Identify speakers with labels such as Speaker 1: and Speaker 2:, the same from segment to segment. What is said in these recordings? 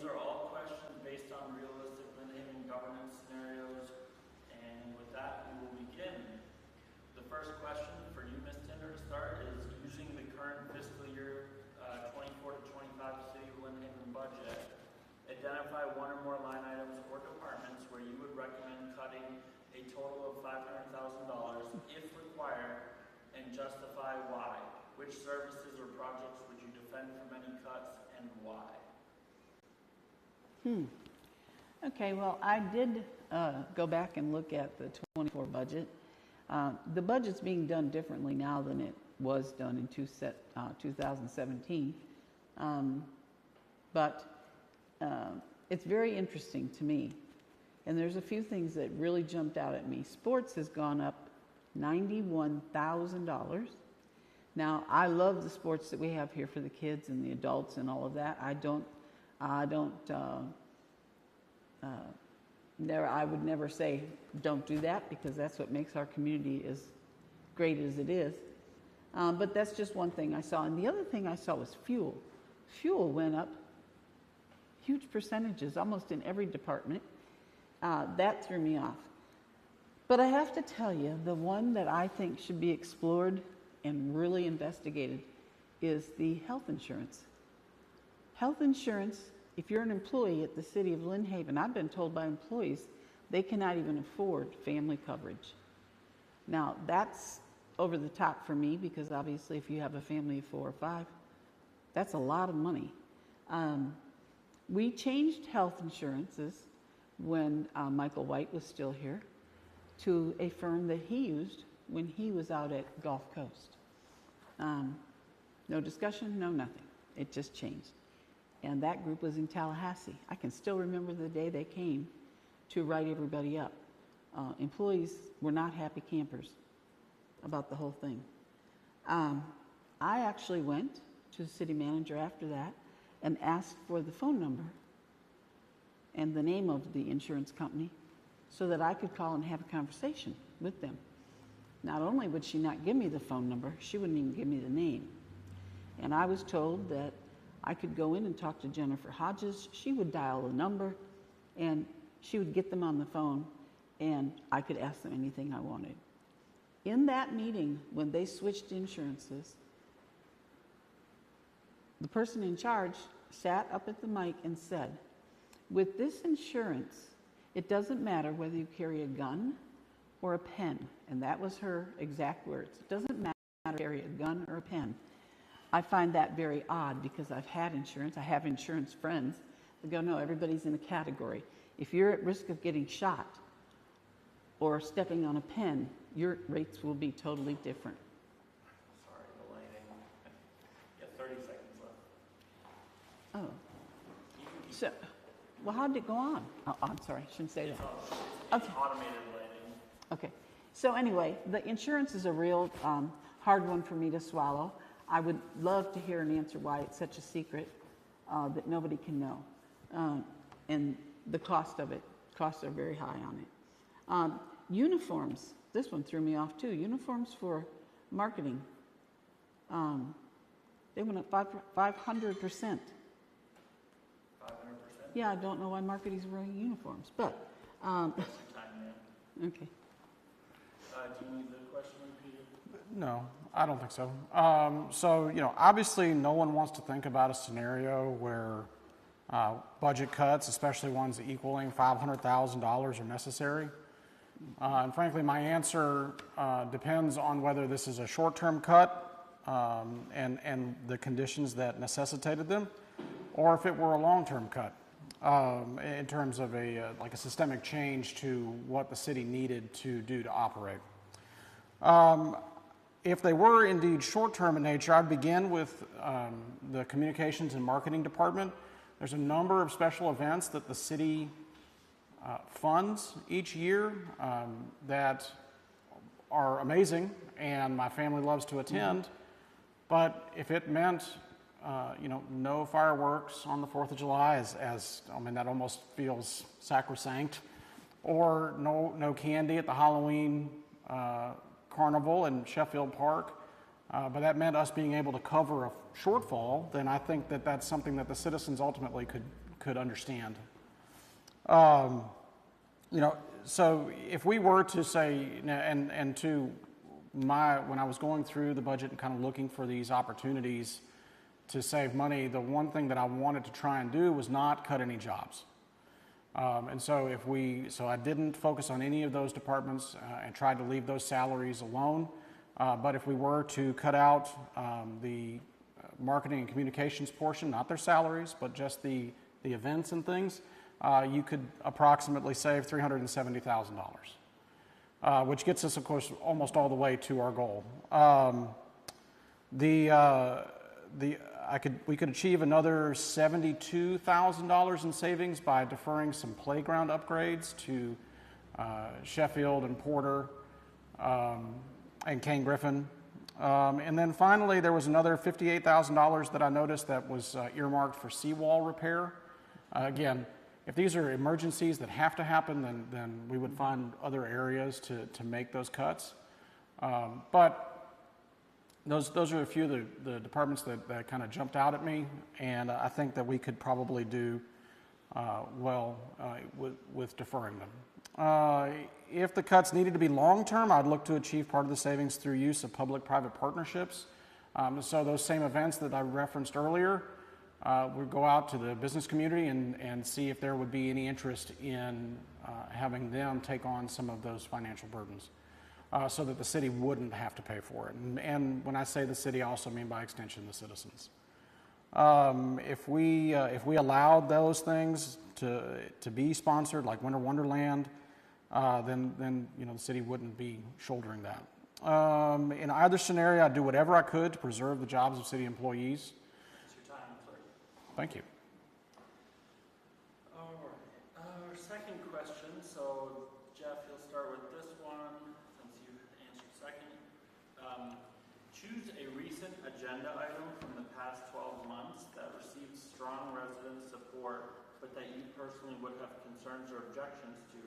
Speaker 1: these are all questions based on realistic Lynn Haven governance scenarios. And with that, we will begin. The first question for you, Ms. Tinder, to start is using the current fiscal year 24 to 25 City of Lynn Haven budget. Identify one or more line items or departments where you would recommend cutting a total of $500,000 if required, and justify why. Which services or projects would you defend from any cuts and why?
Speaker 2: Okay, well, I did go back and look at the 24 budget. The budget's being done differently now than it was done in 2017. But it's very interesting to me. And there's a few things that really jumped out at me. Sports has gone up $91,000. Now, I love the sports that we have here for the kids and the adults and all of that. I would never say don't do that, because that's what makes our community as great as it is. But that's just one thing I saw. And the other thing I saw was fuel. Fuel went up huge percentages, almost in every department. That threw me off. But I have to tell you, the one that I think should be explored and really investigated is the health insurance. Health insurance, if you're an employee at the City of Lynn Haven, I've been told by employees they cannot even afford family coverage. Now, that's over the top for me, because obviously if you have a family of 4 or 5, that's a lot of money. We changed health insurances when Michael White was still here to a firm that he used when he was out at Gulf Coast. No discussion, no nothing. It just changed. And that group was in Tallahassee. I can still remember the day they came to write everybody up. Employees were not happy campers about the whole thing. I actually went to the city manager after that and asked for the phone number and the name of the insurance company so that I could call and have a conversation with them. Not only would she not give me the phone number, she wouldn't even give me the name. And I was told that I could go in and talk to Jennifer Hodges. She would dial the number and she would get them on the phone, and I could ask them anything I wanted. In that meeting, when they switched insurances, the person in charge sat up at the mic and said, with this insurance, it doesn't matter whether you carry a gun or a pen. And that was her exact words. It doesn't matter if you carry a gun or a pen. I find that very odd, because I've had insurance. I have insurance friends that go, no, everybody's in a category. If you're at risk of getting shot or stepping on a pen, your rates will be totally different.
Speaker 1: Sorry, the lighting. Yeah, 30 seconds left.
Speaker 2: Oh. So, well, how did it go on? Oh, I'm sorry, I shouldn't say that.
Speaker 1: It's automated lighting.
Speaker 2: Okay. So anyway, the insurance is a real hard one for me to swallow. I would love to hear an answer why it's such a secret that nobody can know. And the cost of it, costs are very high on it. Uniforms, this one threw me off too. Uniforms for marketing, they went up 500%. 500%? Yeah, I don't know why marketing's wearing uniforms, but
Speaker 1: Time, yeah.
Speaker 2: okay.
Speaker 1: Do you need the question repeated?
Speaker 3: No, I don't think so. So, obviously no one wants to think about a scenario where budget cuts, especially ones equaling $500,000, are necessary. And frankly, my answer depends on whether this is a short-term cut and the conditions that necessitated them, or if it were a long-term cut in terms of like a systemic change to what the city needed to do to operate. If they were indeed short-term in nature, I'd begin with the communications and marketing department. There's a number of special events that the city funds each year that are amazing, and my family loves to attend. But if it meant, no fireworks on the 4th of July, that almost feels sacrosanct, or no candy at the Halloween carnival in Sheffield Park, but that meant us being able to cover shortfall, then I think that that's something that the citizens ultimately could understand. You know, so if we were to say, and to when I was going through the budget and kind of looking for these opportunities to save money, the one thing that I wanted to try and do was not cut any jobs. And so so I didn't focus on any of those departments and tried to leave those salaries alone. But if we were to cut out the marketing and communications portion, not their salaries, but just the events and things, you could approximately save $370,000, which gets us, of course, almost all the way to our goal. We could achieve another $72,000 in savings by deferring some playground upgrades to Sheffield and Porter and Kane Griffin. And then finally, there was another $58,000 that I noticed that was earmarked for seawall repair. Again, if these are emergencies that have to happen, then we would find other areas to make those cuts. But those are a few of the departments that kind of jumped out at me, and I think that we could probably do well with deferring them. If the cuts needed to be long-term, I'd look to achieve part of the savings through use of public-private partnerships. So those same events that I referenced earlier, we'd go out to the business community and see if there would be any interest in having them take on some of those financial burdens. So that the city wouldn't have to pay for it. And when I say the city, I also mean by extension the citizens. If we allowed those things to be sponsored, like Winter Wonderland, then you know the city wouldn't be shouldering that. In either scenario, I'd do whatever I could to preserve the jobs of city employees.
Speaker 1: That's your time, sir.
Speaker 3: Thank you.
Speaker 1: All right. Our second question. So Jeff, you'll start with this one. Second, choose a recent agenda item from the past 12 months that received strong resident support, but that you personally would have concerns or objections to,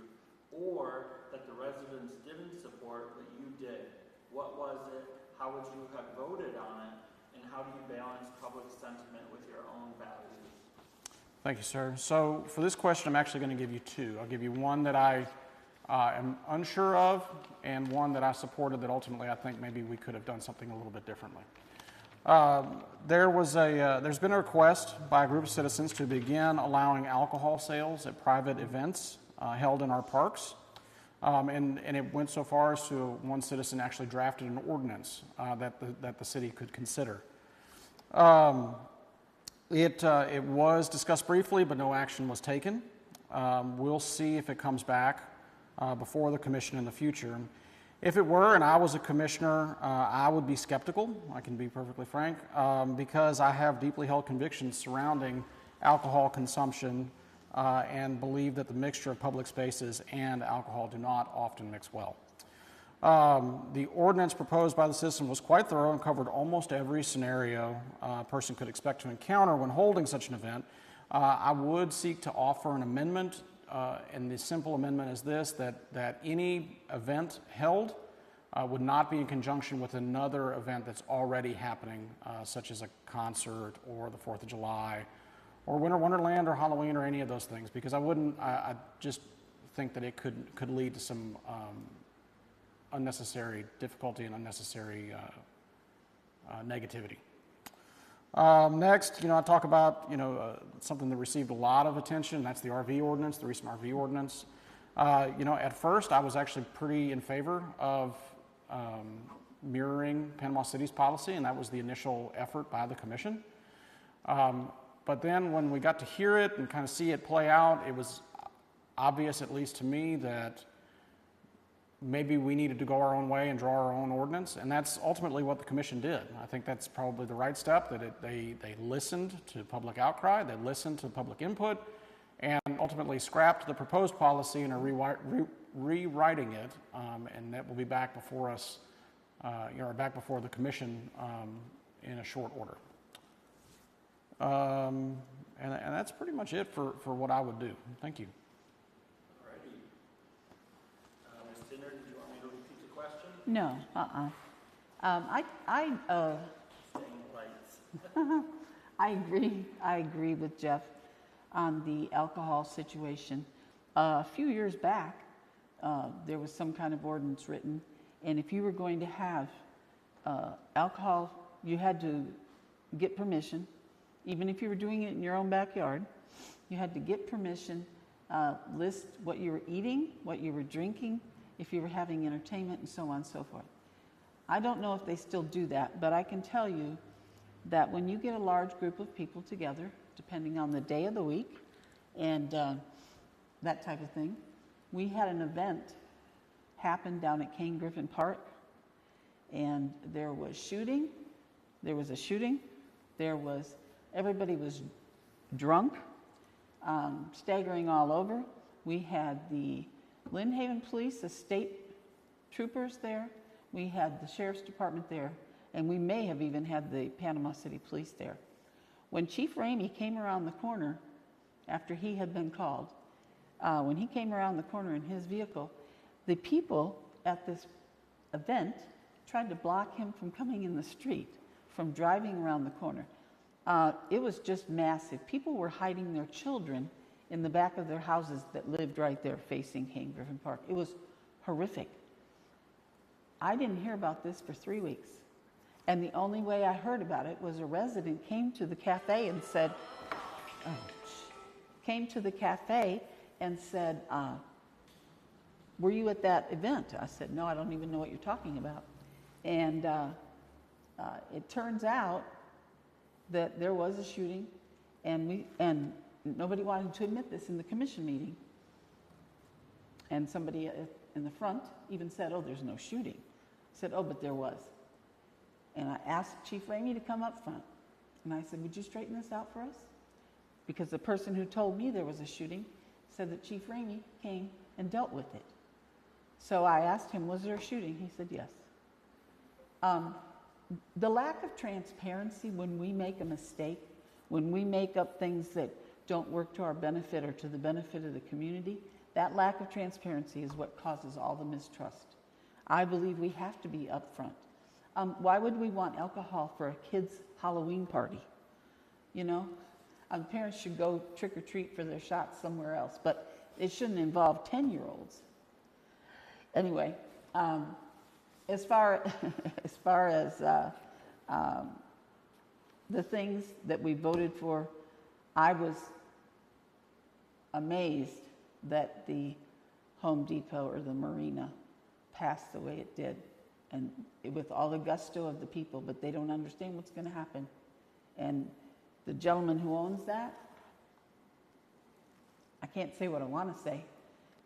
Speaker 1: or that the residents didn't support, but you did. What was it? How would you have voted on it? And how do you balance public sentiment with your own values? Thank you, sir.
Speaker 3: So for this question, I'm actually going to give you two. I'll give you one that I am unsure of, and one that I supported that ultimately I think maybe we could have done something a little bit differently. There's been a request by a group of citizens to begin allowing alcohol sales at private events held in our parks, and it went so far as to one citizen actually drafted an ordinance that the city could consider. It was discussed briefly, but no action was taken. We'll see if it comes back before the commission in the future. If it were, and I was a commissioner, I would be skeptical, I can be perfectly frank, because I have deeply held convictions surrounding alcohol consumption and believe that the mixture of public spaces and alcohol do not often mix well. The ordinance proposed by the citizen was quite thorough and covered almost every scenario a person could expect to encounter when holding such an event. I would seek to offer an amendment, and the simple amendment is this, that any event held would not be in conjunction with another event that's already happening, such as a concert or the 4th of July or Winter Wonderland or Halloween or any of those things, because I just think that it could lead to some unnecessary difficulty and unnecessary negativity. Next, I talk about, something that received a lot of attention. That's the RV ordinance, the recent RV ordinance. At first, I was actually pretty in favor of mirroring Panama City's policy, and that was the initial effort by the commission. But then when we got to hear it and kind of see it play out, it was obvious, at least to me, that maybe we needed to go our own way and draw our own ordinance, and that's ultimately what the commission did. I think that's probably the right step, that they listened to public outcry, they listened to public input, and ultimately scrapped the proposed policy and are rewriting it, and that will be back before us, back before the commission in a short order. And that's pretty much it for what I would do. Thank you.
Speaker 2: No, I agree with Jeff on the alcohol situation. A few years back, there was some kind of ordinance written, and if you were going to have alcohol, you had to get permission. Even if you were doing it in your own backyard, you had to get permission, list what you were eating, what you were drinking, if you were having entertainment, and so on and so forth. I don't know if they still do that, but I can tell you that when you get a large group of people together, depending on the day of the week and that type of thing, we had an event happen down at Kane Griffin Park, and there was a shooting, everybody was drunk, staggering all over. We had the Lynn Haven Police, the state troopers there, we had the Sheriff's Department there, and we may have even had the Panama City Police there. When Chief Ramey came around the corner, after he had been called, when he came around the corner in his vehicle, the people at this event tried to block him from coming in the street, from driving around the corner. It was just massive. People were hiding their children in the back of their houses that lived right there facing Kane Griffin Park. It was horrific. I didn't hear about this for 3 weeks. And the only way I heard about it was a resident came to the cafe and said, were you at that event? I said, no, I don't even know what you're talking about. And it turns out that there was a shooting, and nobody wanted to admit this in the commission meeting. And somebody in the front even said, oh, there's no shooting. I said, oh, but there was. And I asked Chief Ramey to come up front. And I said, would you straighten this out for us? Because the person who told me there was a shooting said that Chief Ramey came and dealt with it. So I asked him, was there a shooting? He said, yes. The lack of transparency when we make a mistake, when we make up things that don't work to our benefit or to the benefit of the community, that lack of transparency is what causes all the mistrust. I believe we have to be upfront. Why would we want alcohol for a kid's Halloween party? You know, parents should go trick or treat for their shots somewhere else, but it shouldn't involve 10-year-olds. Anyway, as far as the things that we voted for, I was amazed that the Home Depot or the marina passed the way it did, and with all the gusto of the people, but they don't understand what's going to happen. And the gentleman who owns that, I can't say what I want to say,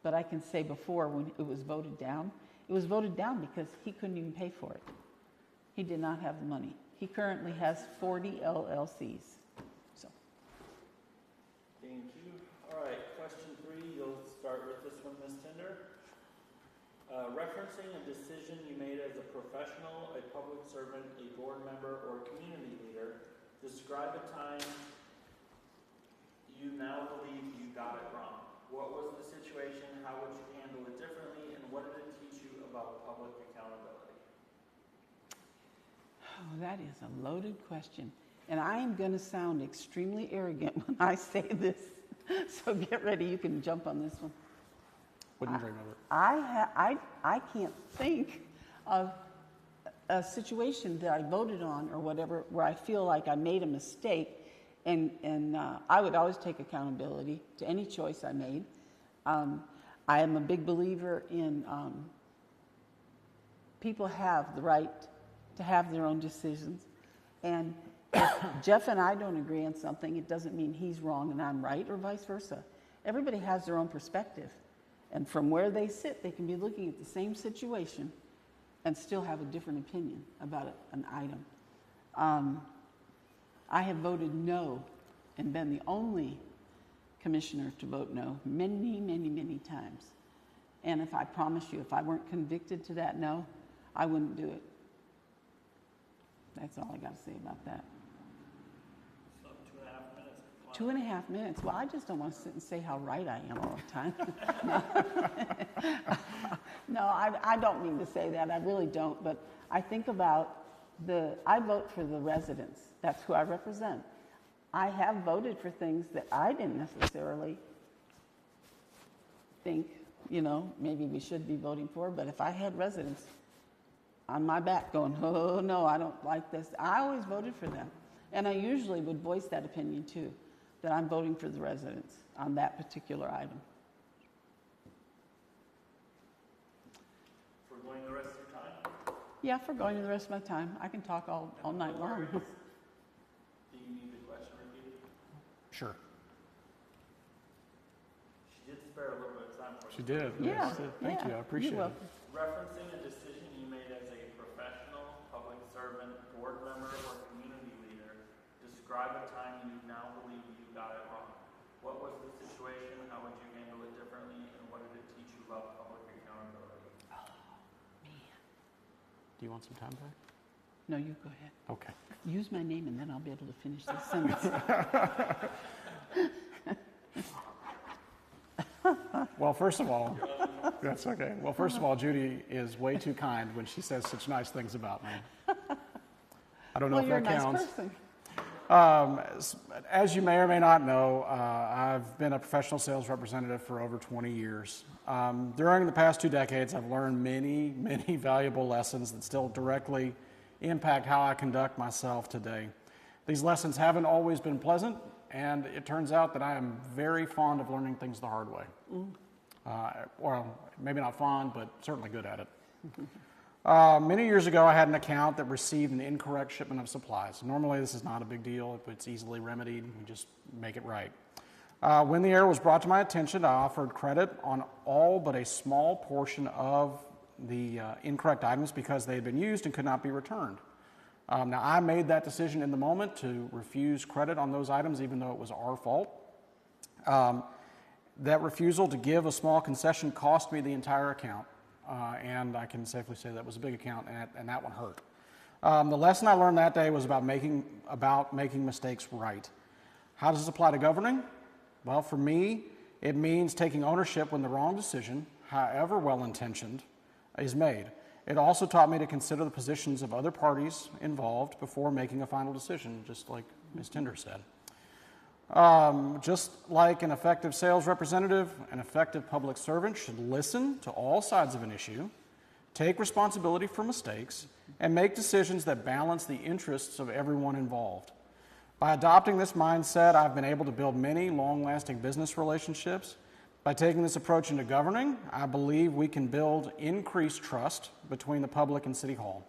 Speaker 2: but I can say before when it was voted down because he couldn't even pay for it. He did not have the money. He currently has 40 LLCs. So.
Speaker 1: Thank you. All right, question 3, you'll start with this one, Ms. Tinder. Referencing a decision you made as a professional, a public servant, a board member, or community leader, describe a time you now believe you got it wrong. What was the situation? How would you handle it differently? And what did it teach you about public accountability?
Speaker 2: Oh, that is a loaded question. And I am going to sound extremely arrogant when I say this. So get ready. You can jump on this one.
Speaker 3: Wouldn't dream of it.
Speaker 2: I can't think of a situation that I voted on or whatever where I feel like I made a mistake, and I would always take accountability to any choice I made. I am a big believer in people have the right to have their own decisions, and if Jeff and I don't agree on something, it doesn't mean he's wrong and I'm right, or vice versa. Everybody has their own perspective. And from where they sit, they can be looking at the same situation and still have a different opinion about an item. I have voted no and been the only commissioner to vote no many, many, many times. And if I promise you, if I weren't convicted to that no, I wouldn't do it. That's all I got to say about that.
Speaker 1: So 2.5 minutes.
Speaker 2: 2.5 minutes. Well, I just don't want to sit and say how right I am all the time. No, I don't mean to say that. I really don't. But I think about I vote for the residents. That's who I represent. I have voted for things that I didn't necessarily think, maybe we should be voting for, but if I had residents on my back going, oh no, I don't like this, I always voted for them. And I usually would voice that opinion too, that I'm voting for the residents on that particular item.
Speaker 1: For going the rest of your time?
Speaker 2: Yeah, for going the rest of my time. I can talk all night long.
Speaker 1: Do you need the question repeated?
Speaker 3: Sure.
Speaker 1: She did spare a little bit of time for
Speaker 3: She did.
Speaker 2: Yeah,
Speaker 3: Yes, thank you. I appreciate
Speaker 2: you're
Speaker 3: it.
Speaker 2: welcome.
Speaker 1: Referencing a decision you made as a professional, public servant, board member, or community leader, describe a time you now believe you got it wrong. What was the situation? How would you handle it differently? And what did it teach you about public accountability?
Speaker 3: Do you want some time back?
Speaker 2: No, you go ahead.
Speaker 3: Okay.
Speaker 2: Use my name and then I'll be able to finish this sentence.
Speaker 3: Well, first of all, that's okay. Well, first of all, Judy is way too kind when she says such nice things about me. I don't know
Speaker 2: Well,
Speaker 3: if
Speaker 2: you're a
Speaker 3: that
Speaker 2: nice
Speaker 3: counts.
Speaker 2: person.
Speaker 3: As you may or may not know, I've been a professional sales representative for over 20 years. During the past 2 decades, I've learned many, many valuable lessons that still directly impact how I conduct myself today. These lessons haven't always been pleasant, and it turns out that I am very fond of learning things the hard way. Well, maybe not fond, but certainly good at it. Many years ago, I had an account that received an incorrect shipment of supplies. Normally, this is not a big deal. It's easily remedied. We just make it right. When the error was brought to my attention, I offered credit on all but a small portion of the incorrect items because they had been used and could not be returned. Now, I made that decision in the moment to refuse credit on those items, even though it was our fault. That refusal to give a small concession cost me the entire account. And I can safely say that was a big account, and that one hurt. The lesson I learned that day was about making mistakes right. How does this apply to governing? Well, for me, it means taking ownership when the wrong decision, however well-intentioned, is made. It also taught me to consider the positions of other parties involved before making a final decision, just like Ms. Tinder said. Just like an effective sales representative, an effective public servant should listen to all sides of an issue, take responsibility for mistakes, and make decisions that balance the interests of everyone involved. By adopting this mindset, I've been able to build many long-lasting business relationships. By taking this approach into governing, I believe we can build increased trust between the public and City Hall.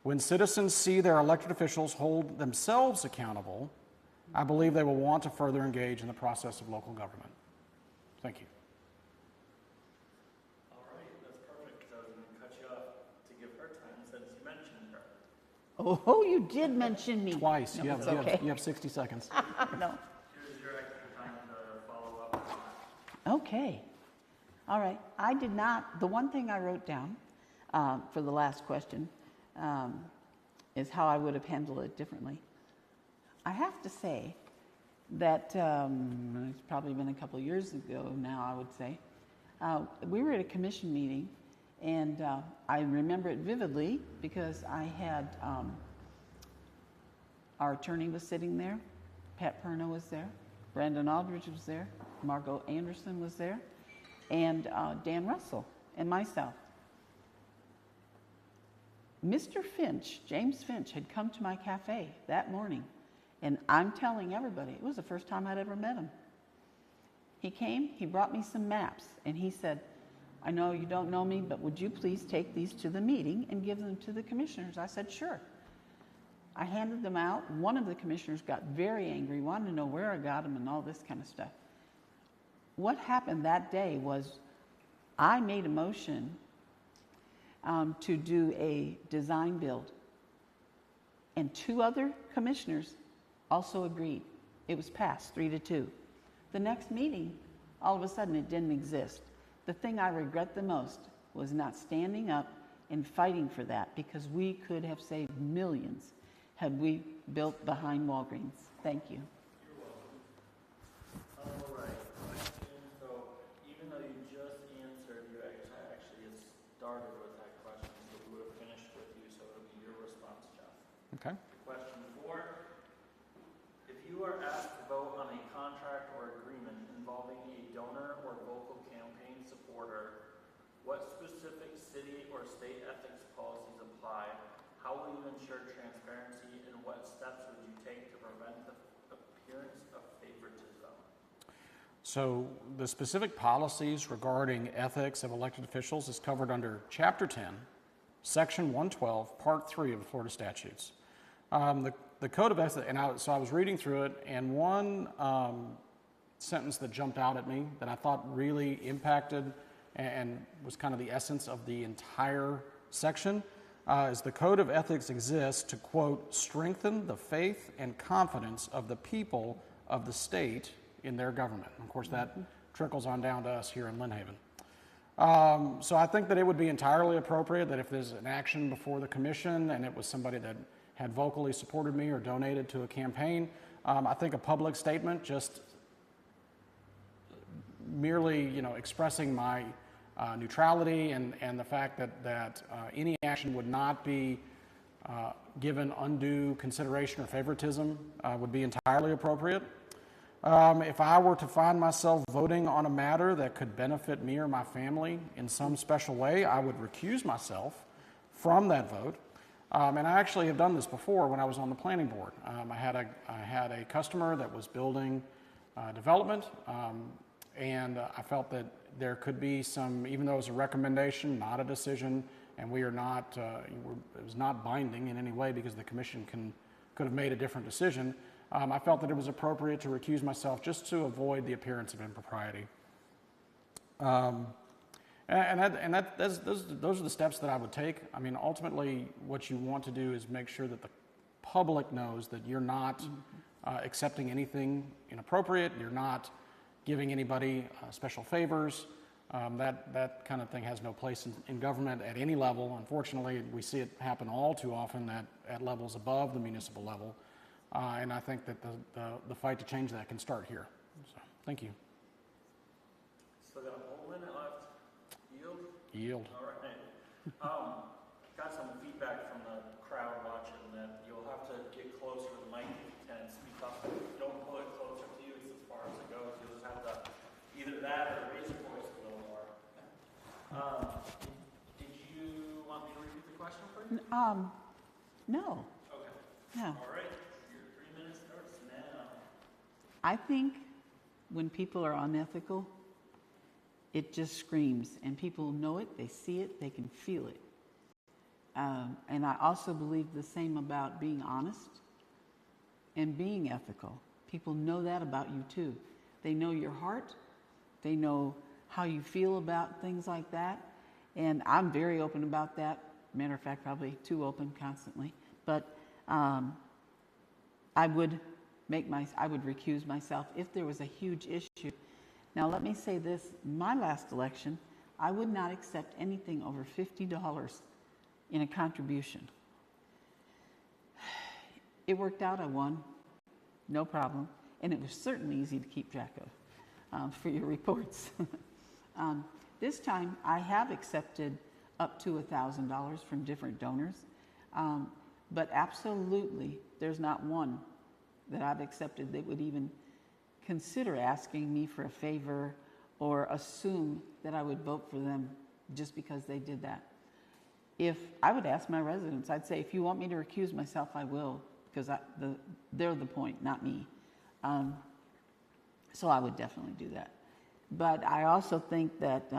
Speaker 3: When citizens see their elected officials hold themselves accountable, I believe they will want to further engage in the process of local government. Thank you.
Speaker 1: All right, that's perfect, because I was going to cut you off to give her time since you mentioned her.
Speaker 2: Oh, you did mention me.
Speaker 3: Twice.
Speaker 2: No,
Speaker 3: You
Speaker 2: it's okay.
Speaker 3: have 60 seconds.
Speaker 2: No.
Speaker 1: Here's your extra time to follow up on that.
Speaker 2: Okay. All right. I did not, the one thing I wrote down for the last question is how I would have handled it differently. I have to say that it's probably been a couple of years ago now, I would say. We were at a commission meeting, and I remember it vividly because I had our attorney was sitting there, Pat Perna was there, Brandon Aldridge was there, Margot Anderson was there, and Dan Russell and myself. Mr. Finch, James Finch, had come to my cafe that morning. And I'm telling everybody, it was the first time I'd ever met him. He came, he brought me some maps, and he said, I know you don't know me, but would you please take these to the meeting and give them to the commissioners? I said, sure. I handed them out. One of the commissioners got very angry, wanted to know where I got them and all this kind of stuff. What happened that day was I made a motion to do a design build, and 2 other commissioners also agreed. It was passed 3-2. The next meeting, all of a sudden, it didn't exist. The thing I regret the most was not standing up and fighting for that, because we could have saved millions had we built behind Walgreens. Thank you.
Speaker 1: You're welcome. All right, question. So even though you just answered, you actually had started with that question, so we would have finished with you, so it'll be your response, Jeff. What specific city or state ethics policies apply? How will you ensure transparency, and what steps would you take to prevent the appearance of favoritism?
Speaker 3: So the specific policies regarding ethics of elected officials is covered under Chapter 10, Section 112, Part 3 of the Florida statutes. The Code of Ethics, and so I was reading through it, and one sentence that jumped out at me that I thought really impacted and was kind of the essence of the entire section is the Code of Ethics exists to, quote, strengthen the faith and confidence of the people of the state in their government. And of course, that trickles on down to us here in Lynn Haven. So I think that it would be entirely appropriate that if there's an action before the commission and it was somebody that had vocally supported me or donated to a campaign, I think a public statement just merely, expressing my neutrality and the fact that any action would not be given undue consideration or favoritism would be entirely appropriate. If I were to find myself voting on a matter that could benefit me or my family in some special way, I would recuse myself from that vote. And I actually have done this before when I was on the planning board. I had a customer that was building development, and I felt that there could be some, even though it was a recommendation, not a decision, and we are not, it was not binding in any way because the commission could have made a different decision. I felt that it was appropriate to recuse myself just to avoid the appearance of impropriety. Those are the steps that I would take. I mean, ultimately, what you want to do is make sure that the public knows that you're not accepting anything inappropriate, you're not giving anybody special favors. That kind of thing has no place in government at any level. Unfortunately, we see it happen all too often at levels above the municipal level. And I think that the fight to change that can start here. So, thank you.
Speaker 1: Still got a whole minute left. Yield?
Speaker 3: Yield.
Speaker 1: All right. Got some feedback from the crowd watching that you'll have to get closer to the mic if you can and speak up. Don't pull it closer to you. It's as far as it goes. You'll just have to either that or raise your voice a little more. Did you want me to repeat the question for you?
Speaker 2: No.
Speaker 1: Okay.
Speaker 2: No.
Speaker 1: All right. Your 3 minutes starts now.
Speaker 2: I think when people are unethical, it just screams, and people know it, they see it, they can feel it. And I also believe the same about being honest and being ethical. People know that about you too. They know your heart, they know how you feel about things like that, and I'm very open about that. Matter of fact, probably too open constantly. But I would recuse myself if there was a huge issue. Now, let me say this. My last election, I would not accept anything over $50 in a contribution. It worked out. I won. No problem. And it was certainly easy to keep track of for your reports. This time, I have accepted up to $1,000 from different donors. But absolutely, there's not one that I've accepted that would even consider asking me for a favor or assume that I would vote for them just because they did that. If I would ask my residents, I'd say, if you want me to recuse myself, I will, because they're the point, not me. So I would definitely do that. But I also think that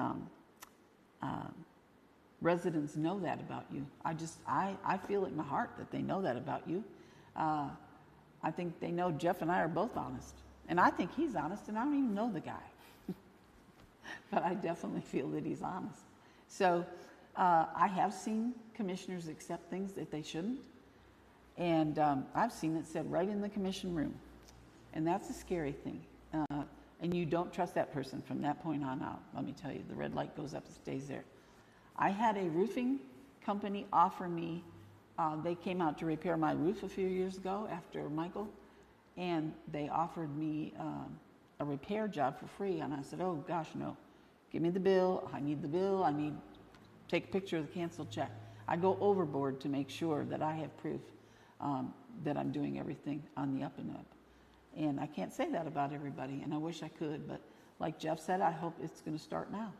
Speaker 2: residents know that about you. I feel it in my heart that they know that about you. I think they know Jeff and I are both honest. And I think he's honest, and I don't even know the guy. But I definitely feel that he's honest. So I have seen commissioners accept things that they shouldn't. And I've seen it said right in the commission room. And that's a scary thing. And you don't trust that person from that point on out. Let me tell you, the red light goes up and stays there. I had a roofing company offer me, they came out to repair my roof a few years ago after Michael. And they offered me a repair job for free. And I said, oh, gosh, no. Give me the bill. I need the bill. Take a picture of the canceled check. I go overboard to make sure that I have proof that I'm doing everything on the up and up. And I can't say that about everybody, and I wish I could. But like Jeff said, I hope it's going to start now.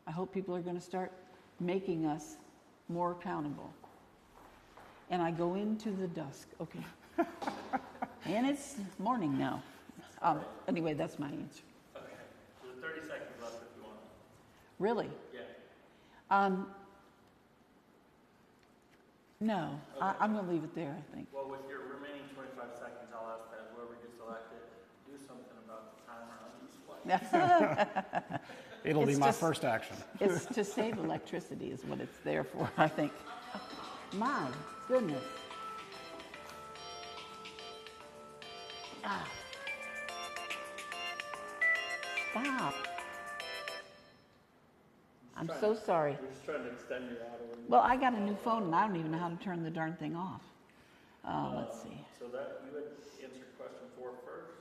Speaker 2: I hope people are going to start making us more accountable. And I go into the dusk. Okay. And it's morning now. Anyway, that's my answer.
Speaker 1: Okay. There's 30 seconds left if you want.
Speaker 2: Really?
Speaker 1: Yeah.
Speaker 2: No.
Speaker 1: Okay.
Speaker 2: I'm going to leave it there, I think.
Speaker 1: Well, with your remaining 25 seconds, I'll ask that whoever gets elected do something about the timer on these flights.
Speaker 3: It'll be
Speaker 2: It's
Speaker 3: my
Speaker 2: just-
Speaker 3: first action.
Speaker 2: It's to save electricity is what it's there for, I think. My goodness. Ah. Stop. I'm so sorry.
Speaker 1: We're just trying to extend your auto.
Speaker 2: Well, I got a new phone and I don't even know how to turn the darn thing off. Let's see.
Speaker 1: So that you had answered question 4 first.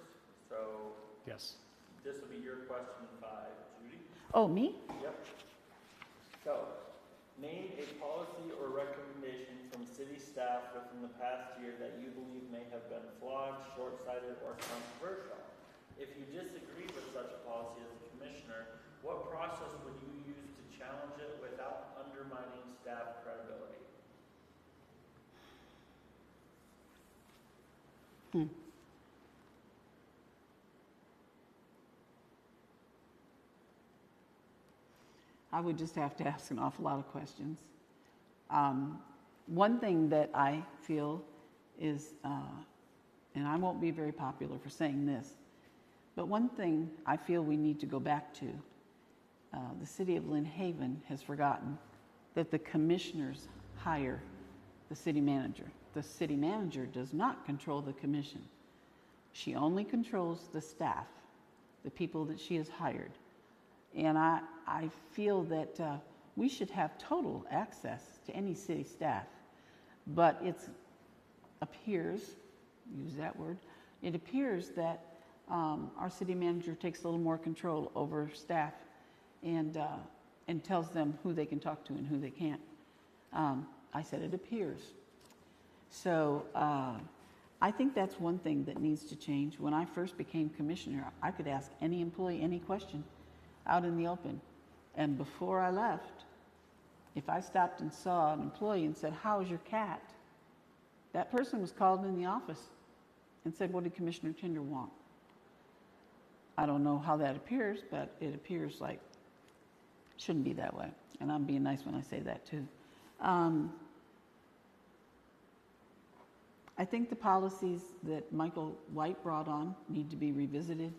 Speaker 1: So
Speaker 3: Yes.
Speaker 1: this will be your question 5, Judy.
Speaker 2: Oh, me?
Speaker 1: Yep. So, name a policy or recommendation from city staff within the past year that you believe may have been flawed, short-sighted, or controversial. If you disagree with such a policy as a commissioner, what process would you use to challenge it without undermining staff credibility?
Speaker 2: I would just have to ask an awful lot of questions. One thing that I feel is, and I won't be very popular for saying this, but one thing I feel we need to go back to, the city of Lynn Haven has forgotten that the commissioners hire the city manager. The city manager does not control the commission. She only controls the staff, the people that she has hired. And I feel that we should have total access to any city staff. But it appears, use that word, it appears that our city manager takes a little more control over staff and tells them who they can talk to and who they can't. I said it appears. So I think that's one thing that needs to change. When I first became commissioner, I could ask any employee any question out in the open. And before I left, if I stopped and saw an employee and said, "How's your cat?" that person was called in the office and said, "What did Commissioner Tinder want?" I don't know how that appears, but it appears like it shouldn't be that way. And I'm being nice when I say that too. I think the policies that Michael White brought on need to be revisited.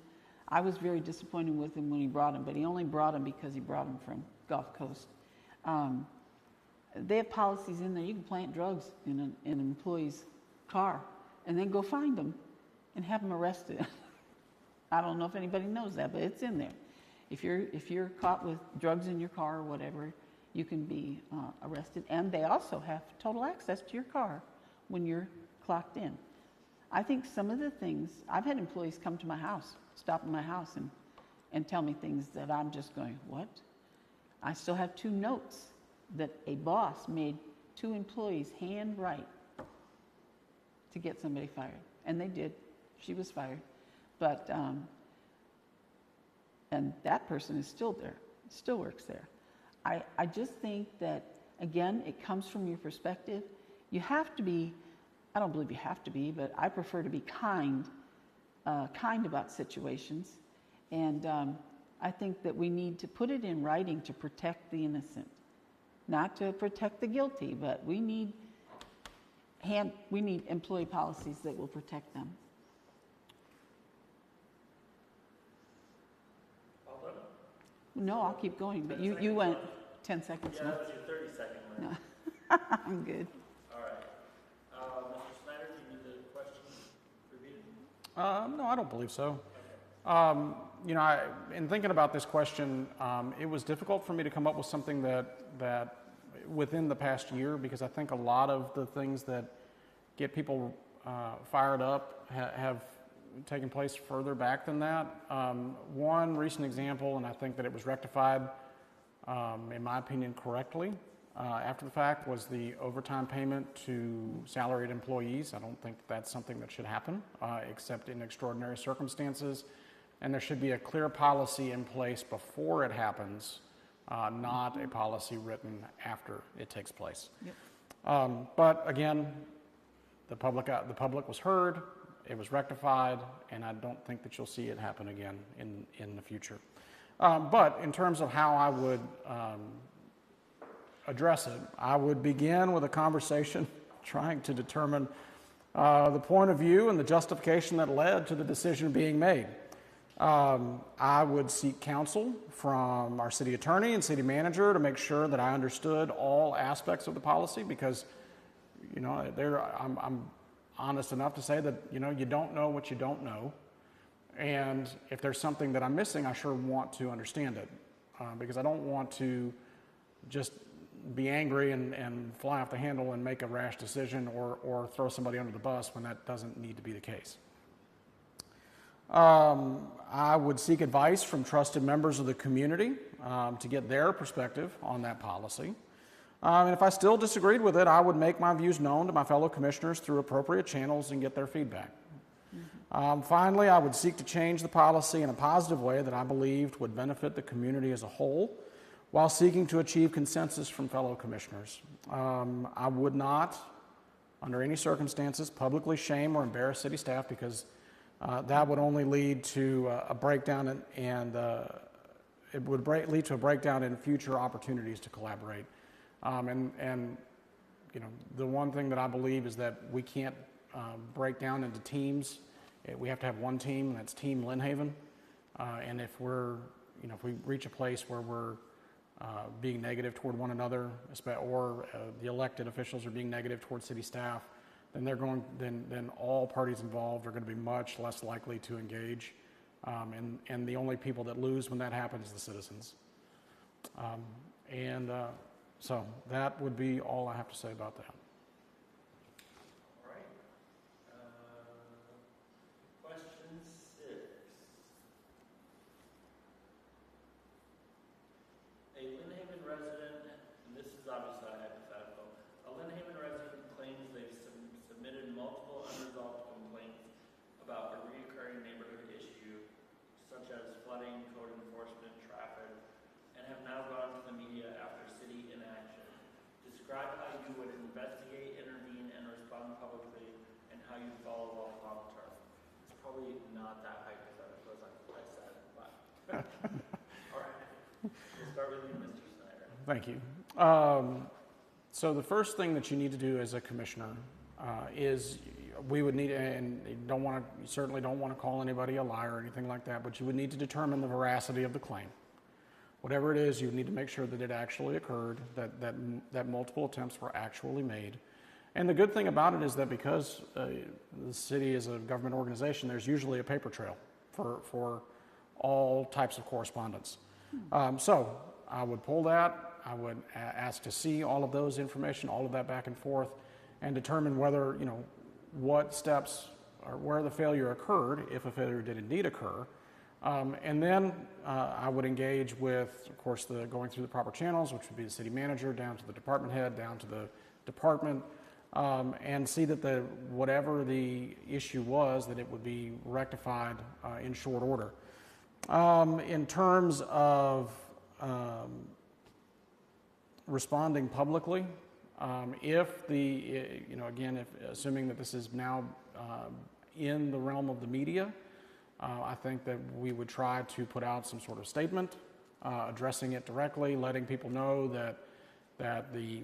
Speaker 2: I was very disappointed with him when he brought them, but he only brought them because he brought them from Gulf Coast. They have policies in there. You can plant drugs in an employee's car and then go find them and have them arrested. I don't know if anybody knows that, but it's in there. If you're caught with drugs in your car or whatever, you can be arrested. And they also have total access to your car when you're clocked in. I think some of the things, I've had employees come to my house, stop in my house and tell me things that I'm just going, what? I still have 2 notes that a boss made 2 employees handwrite to get somebody fired. And they did. She was fired. But, and that person is still there, still works there. I just think that, again, it comes from your perspective. You have to be, I don't believe you have to be, but I prefer to be kind about situations. And I think that we need to put it in writing to protect the innocent, not to protect the guilty, but we need employee policies that will protect them.
Speaker 1: All done?
Speaker 2: No, I'll keep going, but you went 10 seconds.
Speaker 1: Yeah, that was your 30-second limit.
Speaker 2: No. I'm good.
Speaker 1: All right. Mr. Snyder, do you need the question repeated?
Speaker 3: No, I don't believe so. You know, in thinking about this question, it was difficult for me to come up with something that within the past year, because I think a lot of the things that get people fired up have taken place further back than that. One recent example, and I think that it was rectified, in my opinion, correctly after the fact, was the overtime payment to salaried employees. I don't think that's something that should happen, except in extraordinary circumstances. And there should be a clear policy in place before it happens not a policy written after it takes place.
Speaker 2: Yep.
Speaker 3: But again, the public was heard, it was rectified, and I don't think that you'll see it happen again in the future. But in terms of how I would address it, I would begin with a conversation trying to determine the point of view and the justification that led to the decision being made. I would seek counsel from our city attorney and city manager to make sure that I understood all aspects of the policy, because, you know, I'm honest enough to say that, you know, you don't know what you don't know. And if there's something that I'm missing, I sure want to understand it, because I don't want to just be angry and fly off the handle and make a rash decision or throw somebody under the bus when that doesn't need to be the case. I would seek advice from trusted members of the community to get their perspective on that policy. And if I still disagreed with it, I would make my views known to my fellow commissioners through appropriate channels and get their feedback. Finally, I would seek to change the policy in a positive way that I believed would benefit the community as a whole, while seeking to achieve consensus from fellow commissioners. I would not, under any circumstances, publicly shame or embarrass city staff, because that would only lead to a breakdown and it would lead to a breakdown in future opportunities to collaborate. And you know, the one thing that I believe is that we can't break down into teams. We have to have one team, and that's Team Lynn Haven. And if if we reach a place where we're being negative toward one another, or the elected officials are being negative toward city staff, then then all parties involved are going to be much less likely to engage, and the only people that lose when that happens is the citizens. So that would be all I have to say about that.
Speaker 1: All right. Question 6. A Lynn Haven resident, and this is obviously a hypothetical, a Lynn Haven resident claims they've submitted multiple unresolved complaints about a recurring neighborhood issue, such as flooding, code enforcement, traffic, and have now gone to the media after city inaction. Describe how you would investigate, intervene, and respond publicly, and how you follow up long term. It's probably not that hypothetical as I said, but all right. We'll start with you, Mr. Snyder.
Speaker 3: Thank you. So the first thing that you need to do as a commissioner is we would need, and you certainly don't want to call anybody a liar or anything like that, but you would need to determine the veracity of the claim. Whatever it is, you need to make sure that it actually occurred, that multiple attempts were actually made. And the good thing about it is that because the city is a government organization, there's usually a paper trail for all types of correspondence. So I would pull that, I would ask to see all of those information, all of that back and forth, and determine whether, what steps or where the failure occurred, if a failure did indeed occur. And then I would engage with, of course, going through the proper channels, which would be the city manager, down to the department head, down to the department, and see that whatever the issue was, that it would be rectified in short order. In terms of responding publicly, assuming that this is now in the realm of the media, I think that we would try to put out some sort of statement addressing it directly, letting people know that the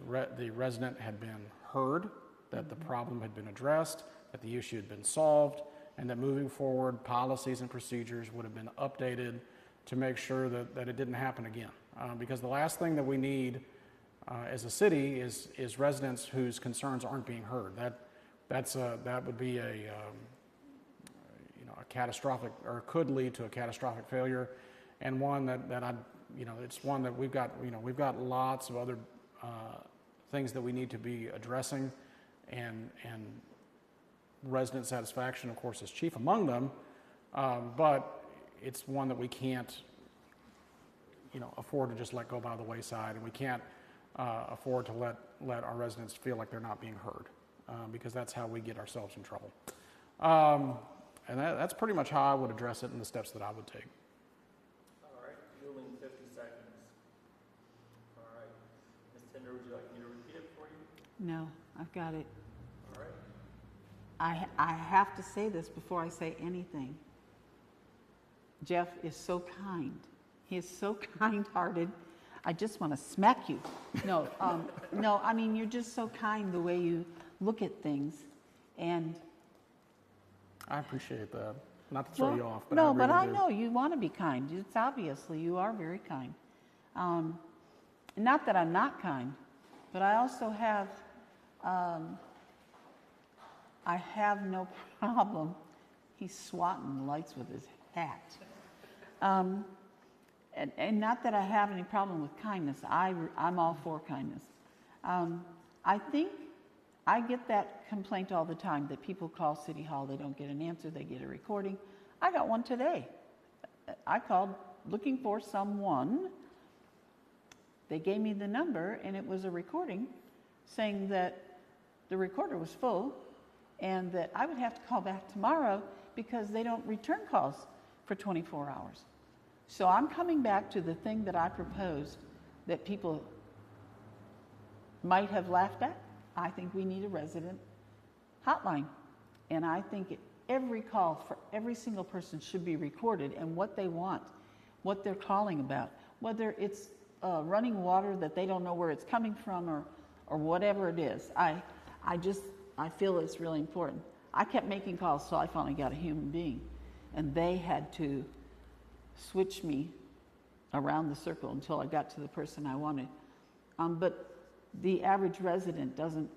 Speaker 3: resident had been heard, that the problem had been addressed, that the issue had been solved, and that moving forward, policies and procedures would have been updated to make sure that it didn't happen again. Because the last thing that we need as a city is residents whose concerns aren't being heard. That would be a catastrophic, or could lead to a catastrophic failure, and one that it's one that we've got lots of other things that we need to be addressing, and resident satisfaction, of course, is chief among them, but it's one that we can't afford to just let go by the wayside, and we can't afford to let our residents feel like they're not being heard, because that's how we get ourselves in trouble. And that's pretty much how I would address it and the steps that I would take.
Speaker 1: All right, yielding 50 seconds. Tinder, would you like me to repeat it for you?
Speaker 2: No, I've got it.
Speaker 1: All right.
Speaker 2: I have to say this before I say anything. Jeff is so kind. He is so kind-hearted. I just want to smack you. No, no, I mean, you're just so kind the way you look at things. And
Speaker 3: I appreciate that. Not to throw you off, but
Speaker 2: no,
Speaker 3: I really
Speaker 2: but I
Speaker 3: do.
Speaker 2: know you want to be kind. It's obviously you are very kind. Not that I'm not kind, but I also have, I have no problem. He's swatting lights with his hat. And not that I have any problem with kindness. I'm all for kindness. I think I get that complaint all the time that people call City Hall, they don't get an answer, they get a recording. I got one today. I called looking for someone. They gave me the number, and it was a recording saying that the recorder was full and that I would have to call back tomorrow because they don't return calls for 24 hours. So I'm coming back to the thing that I proposed that people might have laughed at. I think we need a resident hotline. And I think every call for every single person should be recorded and what they want, what they're calling about, whether it's running water that they don't know where it's coming from or whatever it is. I feel it's really important. I kept making calls, so I finally got a human being. And they had to switch me around the circle until I got to the person I wanted. But the average resident doesn't,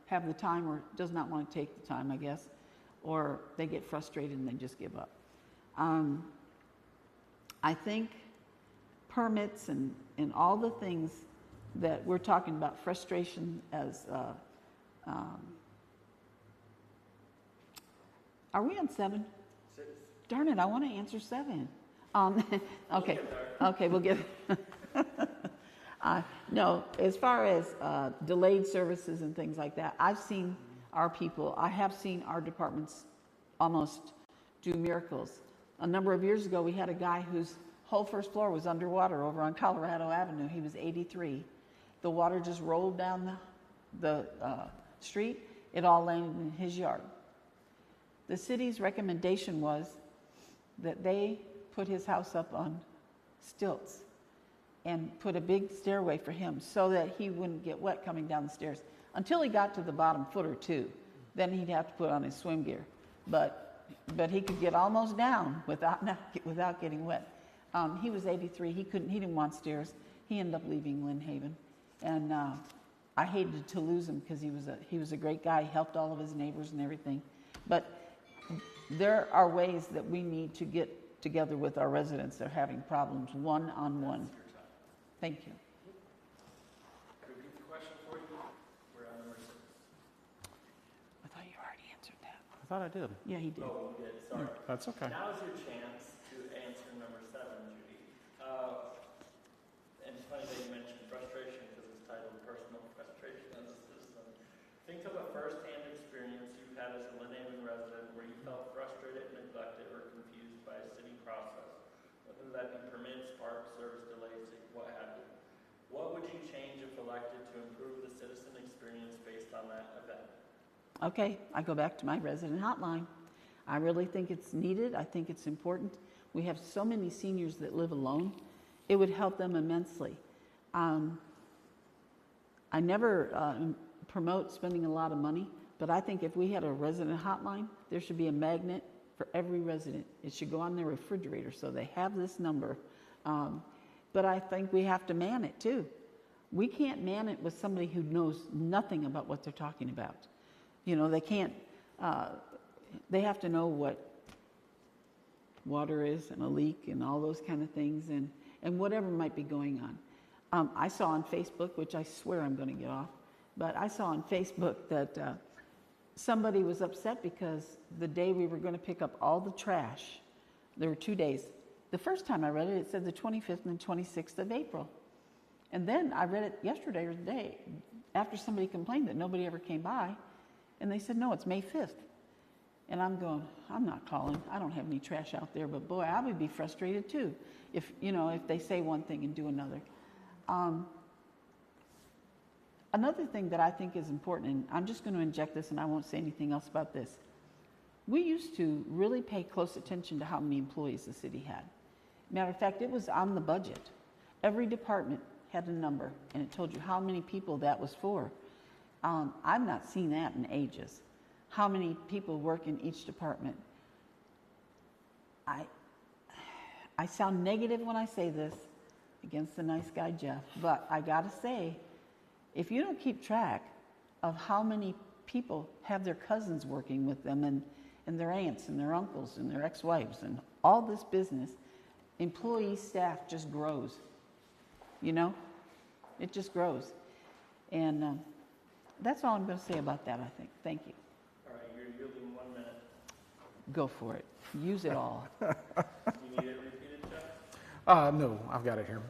Speaker 2: have the time or does not want to take the time, I guess, or they get frustrated and they just give up. I think permits and all the things that we're talking about, frustration as, are we on 7?
Speaker 1: 6.
Speaker 2: Darn it, I want to answer 7. Okay, we'll get no, as far as delayed services and things like that, I've seen our people, I have seen our departments almost do miracles. A number of years ago, we had a guy whose whole first floor was underwater over on Colorado Avenue. He was 83. The water just rolled down the street. It all landed in his yard. The city's recommendation was that they put his house up on stilts and put a big stairway for him so that he wouldn't get wet coming down the stairs until he got to the bottom foot or two. Then he'd have to put on his swim gear. But he could get almost down without getting wet. He was 83. He didn't want stairs. He ended up leaving Lynn Haven. And I hated to lose him because he was a great guy. He helped all of his neighbors and everything. But there are ways that we need to get together with our residents that are having problems one-on-one. Thank you.
Speaker 1: Repeat the question for you. We're on number 6.
Speaker 2: I thought you already answered that.
Speaker 3: I thought I did.
Speaker 2: Yeah, he did.
Speaker 1: Oh, you did. Sorry.
Speaker 3: That's okay.
Speaker 1: Now is your chance to answer number 7, Judy. And it's funny that you mentioned frustration because it's titled Personal Frustration as a Citizen. Think of a first-hand experience you've had as a Lynn Haven resident where you felt frustrated, neglected, or confused by a city process, whether that be permits, park service delays, what have you. What would you change if elected to improve the citizen experience based on that event?
Speaker 2: Okay, I go back to my resident hotline. I really think it's needed. I think it's important. We have so many seniors that live alone. It would help them immensely. I never promote spending a lot of money, but I think if we had a resident hotline, there should be a magnet for every resident. It should go on their refrigerator so they have this number. But I think we have to man it too. We can't man it with somebody who knows nothing about what they're talking about. They can't, they have to know what water is and a leak and all those kind of things and whatever might be going on. I saw on Facebook, which I swear I'm going to get off, but I saw on Facebook that somebody was upset because the day we were going to pick up all the trash, there were 2 days. The first time I read it, it said the 25th and 26th of April. And then I read it yesterday or the day after somebody complained that nobody ever came by. And they said, no, it's May 5th. And I'm going, I'm not calling. I don't have any trash out there. But boy, I would be frustrated too if they say one thing and do another. Another thing that I think is important, and I'm just going to inject this and I won't say anything else about this. We used to really pay close attention to how many employees the city had. Matter of fact, it was on the budget. Every department had a number, and it told you how many people that was for. I've not seen that in ages. How many people work in each department? I sound negative when I say this against the nice guy Jeff, but I gotta say, if you don't keep track of how many people have their cousins working with them and their aunts and their uncles and their ex-wives and all this business, employee staff just grows. You know, it just grows. And that's all I'm going to say about that, I think. Thank you.
Speaker 1: All right, you're yielding 1 minute.
Speaker 2: Go for it. Use it all.
Speaker 1: You need it repeated, Jeff?
Speaker 3: No, I've got it here.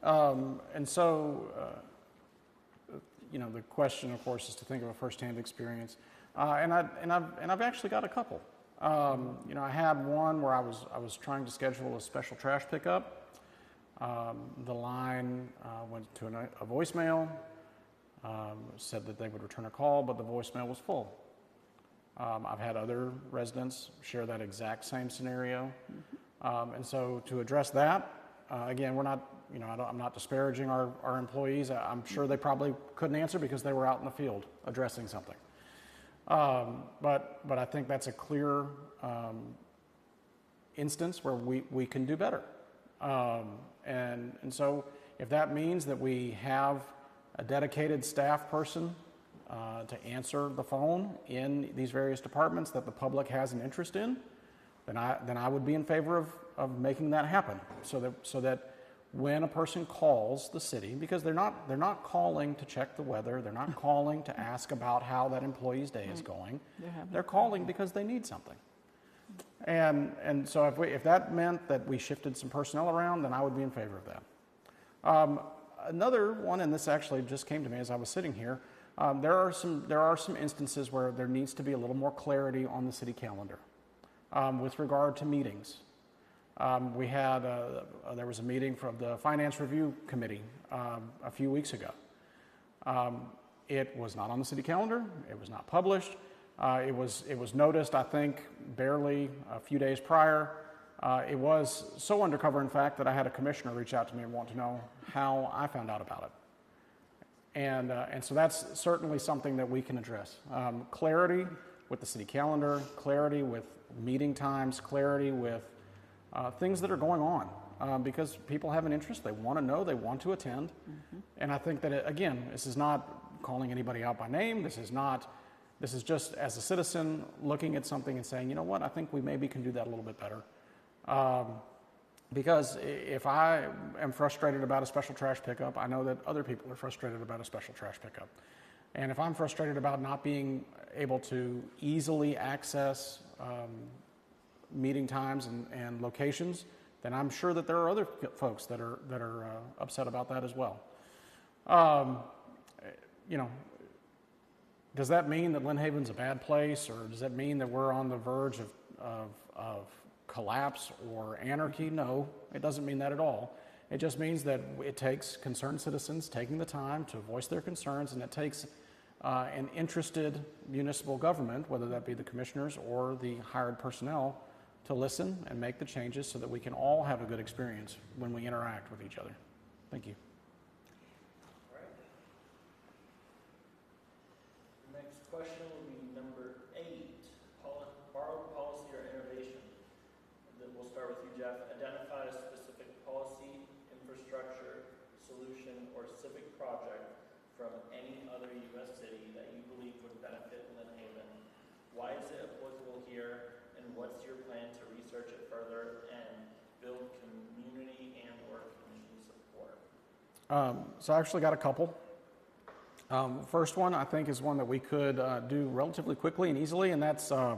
Speaker 3: And so, you know, the question, of course, is to think of a firsthand experience. And I've actually got a couple. You know, I had one where I was trying to schedule a special trash pickup. The line went to a voicemail, said that they would return a call, but the voicemail was full. I've had other residents share that exact same scenario. And so to address that, again, we're not, you know, I'm not disparaging our employees. I'm sure they probably couldn't answer because they were out in the field addressing something. But I think that's a clear instance where we can do better. And so if that means that we have a dedicated staff person to answer the phone in these various departments that the public has an interest in, then I would be in favor of making that happen, so that when a person calls the city, because they're not calling to check the weather, they're not calling to ask about how that employee's day is going, they're calling because they need something. And so if that meant that we shifted some personnel around, then I would be in favor of that. Another one, and this actually just came to me as I was sitting here, there are some instances where there needs to be a little more clarity on the city calendar with regard to meetings. We had there was a meeting from the Finance Review Committee a few weeks ago. It was not on the city calendar. It was not published. It was noticed, I think, barely a few days prior. It was so undercover, in fact, that I had a commissioner reach out to me and want to know how I found out about it. And so that's certainly something that we can address. Clarity with the city calendar, clarity with meeting times, clarity with things that are going on, because people have an interest, they want to know, they want to attend. And I think that, again, this is not calling anybody out by name. This is just as a citizen looking at something and saying, you know what, I think we maybe can do that a little bit better. Because if I am frustrated about a special trash pickup, I know that other people are frustrated about a special trash pickup. And if I'm frustrated about not being able to easily access meeting times and locations, then I'm sure that there are other folks that are upset about that as well. You know, does that mean that Lynn Haven's a bad place, or does that mean that we're on the verge of collapse or anarchy? No, it doesn't mean that at all. It just means that it takes concerned citizens taking the time to voice their concerns, and it takes an interested municipal government, whether that be the commissioners or the hired personnel, to listen and make the changes so that we can all have a good experience when we interact with each other. Thank you.
Speaker 1: All right. The next question will be number 8, borrowed policy or innovation. Then we'll start with you, Jeff. Identify a specific policy, infrastructure, solution, or civic project from any other U.S. city that you believe would benefit Lynn Haven. Why is it applicable here, and what's your plan to research it further and build community and or commission support?
Speaker 3: So I actually got a couple. First one, I think, is one that we could do relatively quickly and easily, and that's a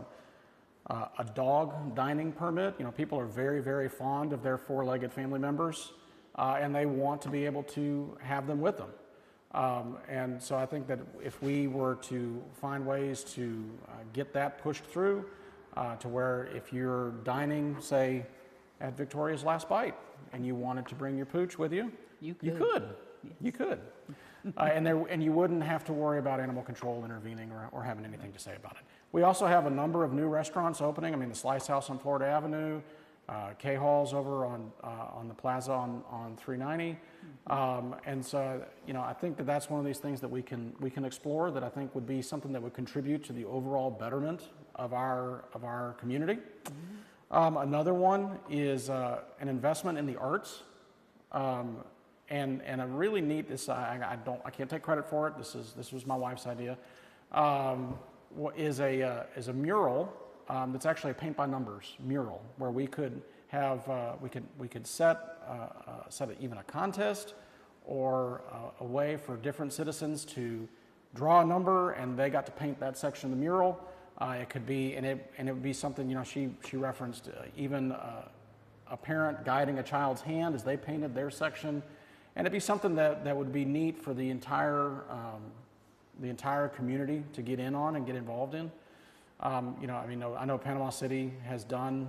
Speaker 3: dog dining permit. You know, people are very, very fond of their four-legged family members, and they want to be able to have them with them. And so I think that if we were to find ways to get that pushed through, to where if you're dining, say, at Victoria's Last Bite, and you wanted to bring your pooch with you, you could.
Speaker 2: Yes.
Speaker 3: You could. and you wouldn't have to worry about animal control intervening or having anything to say about it. We also have a number of new restaurants opening. I mean, the Slice House on Florida Avenue, K-Hall's over on the plaza on 390. And so, you know, I think that that's one of these things that we can explore that I think would be something that would contribute to the overall betterment of our community. Another one is an investment in the arts. And a really neat, I can't take credit for it. This was my wife's idea. Is a mural that's actually a paint by numbers mural where we could have we could set even a contest or a way for different citizens to draw a number, and they got to paint that section of the mural. It could be, and it would be something, you know, she referenced even a parent guiding a child's hand as they painted their section, and it'd be something that would be neat for the entire community to get in on and get involved in. You know, I mean, I know Panama City has done,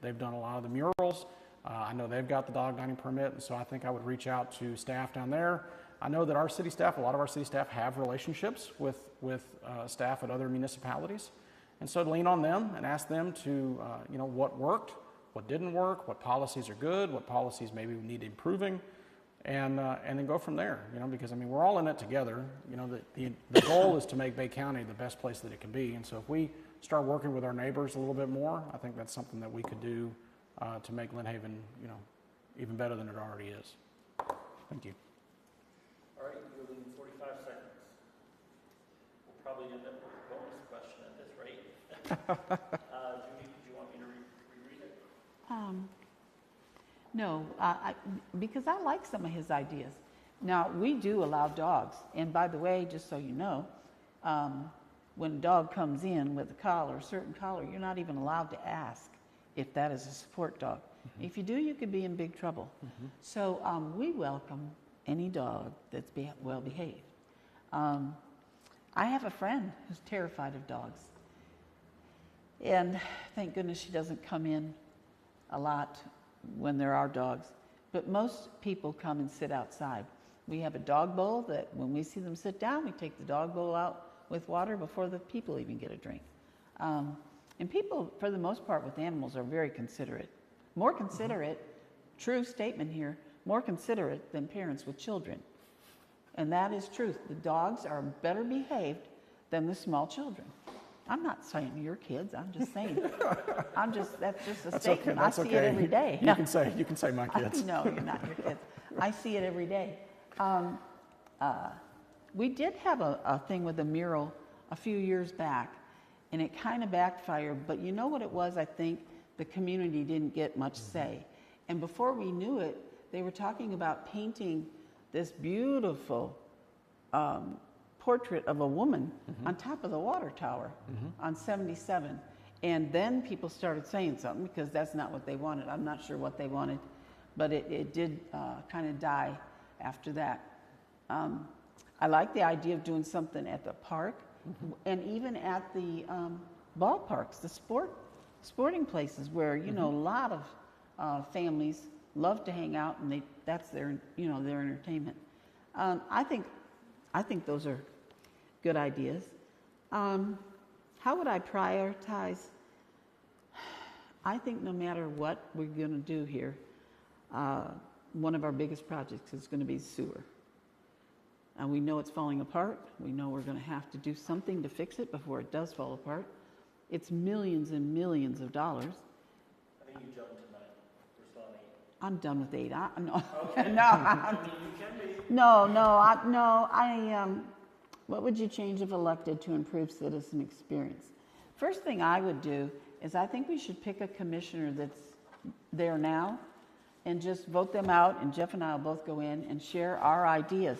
Speaker 3: they've done a lot of the murals. I know they've got the dog dining permit, and so I think I would reach out to staff down there. I know that a lot of our city staff have relationships with staff at other municipalities. And so to lean on them and ask them to, you know, what worked, what didn't work, what policies are good, what policies maybe need improving, and then go from there, you know, because I mean, we're all in it together. You know, the goal is to make Bay County the best place that it can be. And so if we start working with our neighbors a little bit more, I think that's something that we could do to make Lynn Haven, you know, even better than it already is. Thank you.
Speaker 1: All right, within 45 seconds. We'll probably end up with a bonus question at this rate. Judy, did you want me to reread it?
Speaker 2: No, because I like some of his ideas. Now, we do allow dogs. And by the way, just so you know, when a dog comes in with a collar, a certain collar, you're not even allowed to ask if that is a support dog. Mm-hmm. If you do, you could be in big trouble. Mm-hmm. So we welcome any dog that's well behaved. I have a friend who's terrified of dogs. And thank goodness she doesn't come in a lot when there are dogs. But most people come and sit outside. We have a dog bowl that when we see them sit down, we take the dog bowl out with water before the people even get a drink. And people, for the most part, with animals are very considerate. More considerate, true statement here, more considerate than parents with children. And that is truth. The dogs are better behaved than the small children. I'm not saying your kids, I'm just saying. That's just a statement.
Speaker 3: Okay, that's
Speaker 2: I see it every day.
Speaker 3: You can say my kids.
Speaker 2: No, you're not your kids. I see it every day. We did have a thing with a mural a few years back, and it kind of backfired. But you know what it was? I think the community didn't get much say. And before we knew it, they were talking about painting this beautiful portrait of a woman on top of the water tower on 77. And then people started saying something because that's not what they wanted. I'm not sure what they wanted, but it did kind of die after that. I like the idea of doing something at the park and even at the ballparks, the sporting places where, you know, a lot of families love to hang out and that's their, you know, their entertainment. I think those are good ideas. How would I prioritize? I think no matter what we're going to do here, one of our biggest projects is going to be sewer. And we know it's falling apart. We know we're going to have to do something to fix it before it does fall apart. It's millions and millions of dollars.
Speaker 1: I think you jumped tonight. We're still on 8.
Speaker 2: I'm done with 8.
Speaker 1: Okay.
Speaker 2: No.
Speaker 1: I mean, you can be.
Speaker 2: No. What would you change if elected to improve citizen experience? First thing I would do is I think we should pick a commissioner that's there now and just vote them out, and Jeff and I will both go in and share our ideas.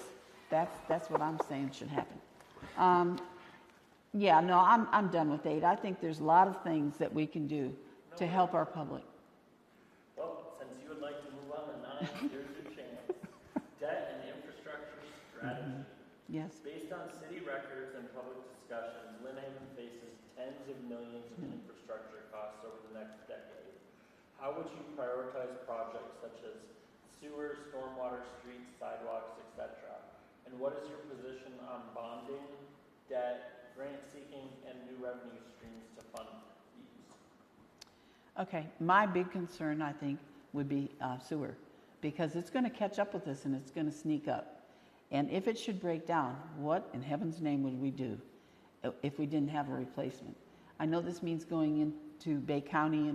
Speaker 2: That's what I'm saying should happen. I'm done with 8. I think there's a lot of things that we can do to help our public.
Speaker 1: Well, since you would like to move on to 9, here's your chance. Debt and infrastructure strategy.
Speaker 2: Yes.
Speaker 1: Based on city records and public discussions, Lynn Haven faces tens of millions of infrastructure costs over the next decade. How would you prioritize projects such as sewers, stormwater, streets, sidewalks, etc.? And what is your position on bonding, debt, grant seeking, and new revenue streams to fund these?
Speaker 2: Okay, my big concern, I think, would be sewer, because it's going to catch up with us and it's going to sneak up. And if it should break down, what in heaven's name would we do if we didn't have a replacement? I know this means going into Bay County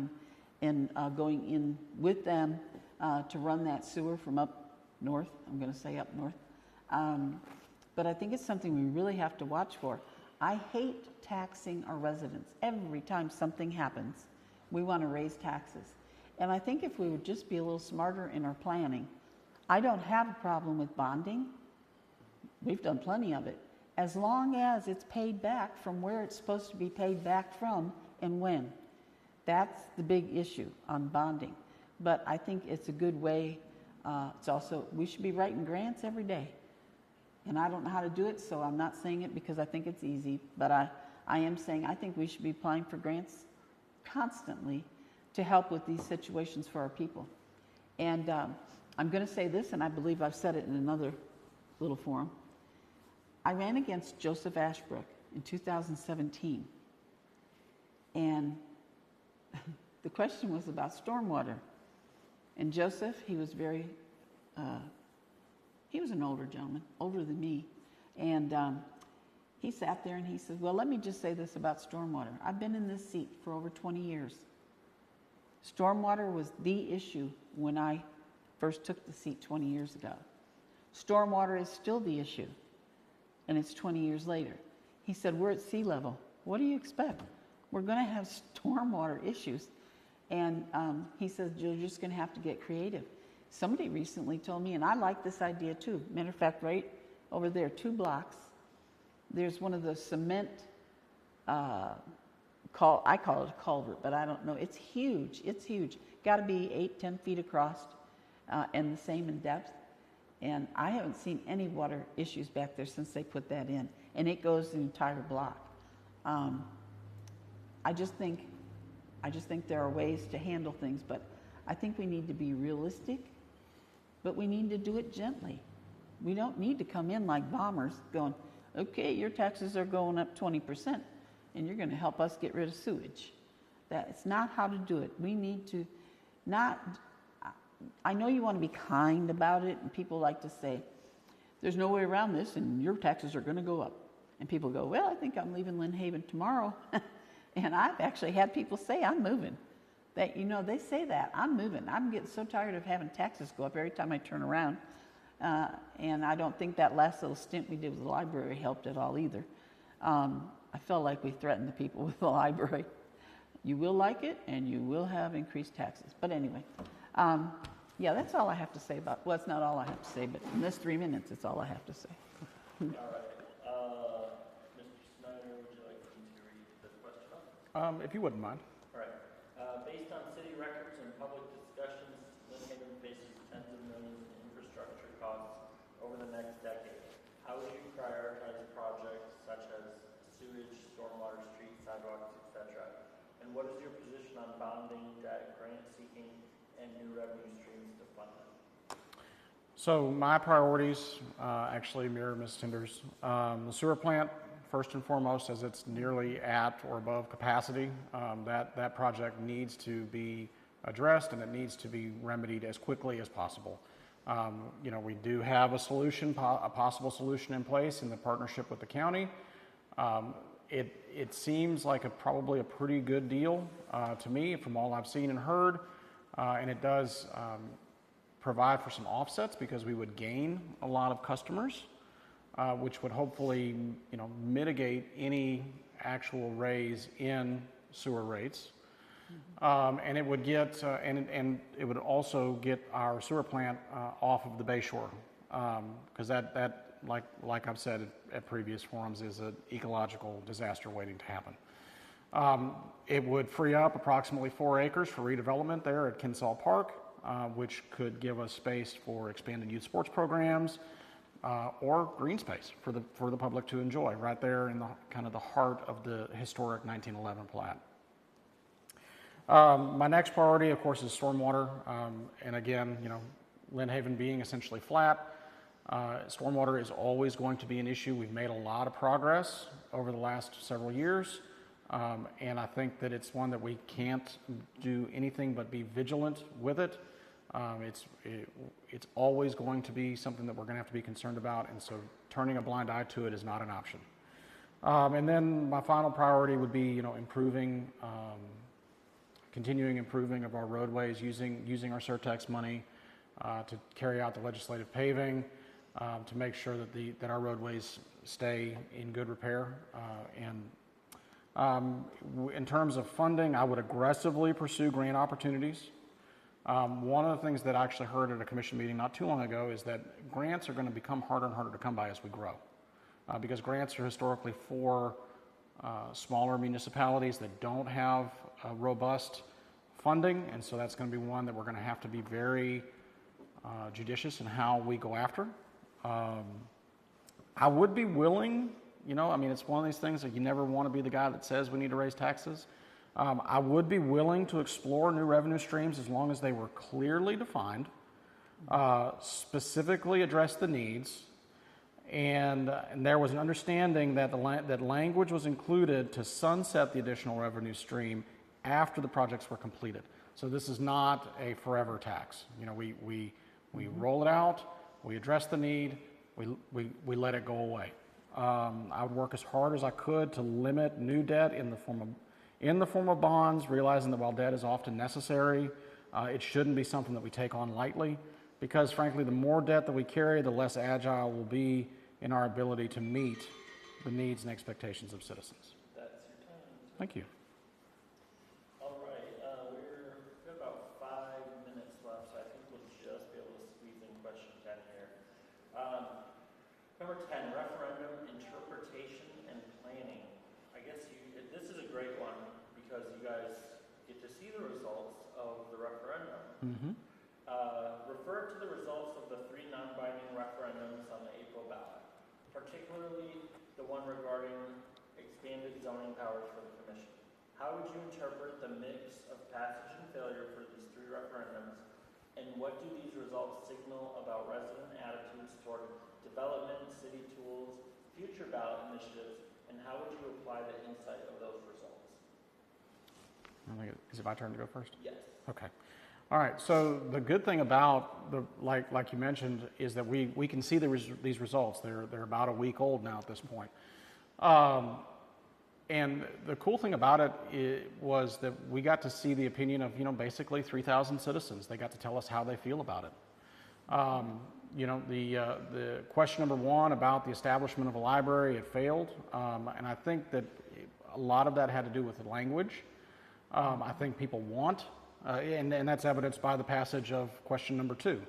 Speaker 2: and going in with them to run that sewer from up north. I'm going to say up north. But I think it's something we really have to watch for. I hate taxing our residents. Every time something happens, we want to raise taxes. And I think if we would just be a little smarter in our planning, I don't have a problem with bonding. We've done plenty of it, as long as it's paid back from where it's supposed to be paid back from and when. That's the big issue on bonding. But I think it's a good way. It's also, we should be writing grants every day. And I don't know how to do it, so I'm not saying it because I think it's easy. But I am saying I think we should be applying for grants constantly to help with these situations for our people. And I'm going to say this, and I believe I've said it in another little forum. I ran against Joseph Ashbrook in 2017. And the question was about stormwater. And Joseph, he was he was an older gentleman, older than me. And he sat there and he said, well, let me just say this about stormwater. I've been in this seat for over 20 years. Stormwater was the issue when I first took the seat 20 years ago. Stormwater is still the issue, and it's 20 years later. He said, we're at sea level. What do you expect? We're going to have stormwater issues. And he says, you're just going to have to get creative. Somebody recently told me, and I like this idea too. Matter of fact, right over there, 2 blocks, there's one of those cement, I call it a culvert, but I don't know. It's huge. It's huge. Got to be 8-10 feet across and the same in depth. And I haven't seen any water issues back there since they put that in. And it goes the entire block. I just think there are ways to handle things, but I think we need to be realistic, but we need to do it gently. We don't need to come in like bombers going, okay, your taxes are going up 20% and you're going to help us get rid of sewage. That's not how to do it. We need to I know you want to be kind about it, and people like to say, there's no way around this and your taxes are going to go up. And people go, well, I think I'm leaving Lynn Haven tomorrow. And I've actually had people say, I'm moving. That, they say that, I'm moving. I'm getting so tired of having taxes go up every time I turn around. And I don't think that last little stint we did with the library helped at all either. I felt like we threatened the people with the library. You will like it, and you will have increased taxes. But anyway, yeah, that's all I have to say about, well, it's not all I have to say, but in this 3 minutes, it's all I have to say.
Speaker 1: All right. Mr. Snyder, would you like me to read this question off?
Speaker 3: If you wouldn't mind.
Speaker 1: All right. Based on city records and public discussions, Lynn Haven faces tens of millions in infrastructure costs over the next decade. How would you prioritize projects such as sewage, stormwater, street, sidewalks, etc.? And what is your position on bonding, debt, grant seeking, and new revenue streams to fund them?
Speaker 3: So my priorities actually mirror Ms. Tinder's. The sewer plant, first and foremost, as it's nearly at or above capacity, that project needs to be addressed and it needs to be remedied as quickly as possible. We do have a solution, a possible solution in place in the partnership with the county. It seems like probably a pretty good deal to me from all I've seen and heard, and it does provide for some offsets because we would gain a lot of customers, which would hopefully mitigate any actual raise in sewer rates. And it would get and it would also get our sewer plant off of the Bay Shore, because that like I've said at previous forums is an ecological disaster waiting to happen. It would free up approximately 4 acres for redevelopment there at Kinsall Park, which could give us space for expanded youth sports programs or green space for the public to enjoy right there in the kind of the heart of the historic 1911 plat. My next priority, of course, is stormwater. And again, Lynn Haven being essentially flat, Stormwater is always going to be an issue. We've made a lot of progress over the last several years, and I think that it's one that we can't do anything but be vigilant with it. It's always going to be something that we're going to have to be concerned about, and so turning a blind eye to it is not an option. And then my final priority would be, improving, continuing improving of our roadways, using our surtax money to carry out the legislative paving, to make sure that our roadways stay in good repair. In terms of funding, I would aggressively pursue grant opportunities. One of the things that I actually heard at a commission meeting not too long ago is that grants are going to become harder and harder to come by as we grow. Because grants are historically for smaller municipalities that don't have robust funding, and so that's going to be one that we're going to have to be very judicious in how we go after. I would be willing, it's one of these things that you never want to be the guy that says we need to raise taxes. I would be willing to explore new revenue streams as long as they were clearly defined, specifically address the needs, and there was an understanding that that language was included to sunset the additional revenue stream after the projects were completed. So this is not a forever tax. We roll it out, we address the need, we let it go away. I would work as hard as I could to limit new debt in the form of bonds, realizing that while debt is often necessary, it shouldn't be something that we take on lightly, because frankly, the more debt that we carry, the less agile we'll be in our ability to meet the needs and expectations of citizens.
Speaker 1: That's your time.
Speaker 3: Thank you.
Speaker 1: All right, we've got about 5 minutes left, so I think we'll just be able to squeeze in question 10 here. Number 10, referendum interpretation and planning. I guess this is a great one because you guys get to see the results of the referendum.
Speaker 3: Mm-hmm.
Speaker 1: Refer to the results of the 3 non-binding referendums on the April ballot, particularly the one regarding expanded zoning powers for the commission. How would you interpret the mix of passage and failure for these 3 referendums, and what do these results signal about resident attitudes toward development, city tools, future ballot initiatives, and how would you apply the insight of those results?
Speaker 3: Is it my turn to go first?
Speaker 1: Yes.
Speaker 3: Okay. All right. So the good thing about like you mentioned, is that we can see these results. They're about a week old now at this point. And the cool thing about it was that we got to see the opinion of basically 3,000 citizens. They got to tell us how they feel about it. The question number 1 about the establishment of a library, it failed, and I think that a lot of that had to do with the language. I think people want. And that's evidenced by the passage of question number 2.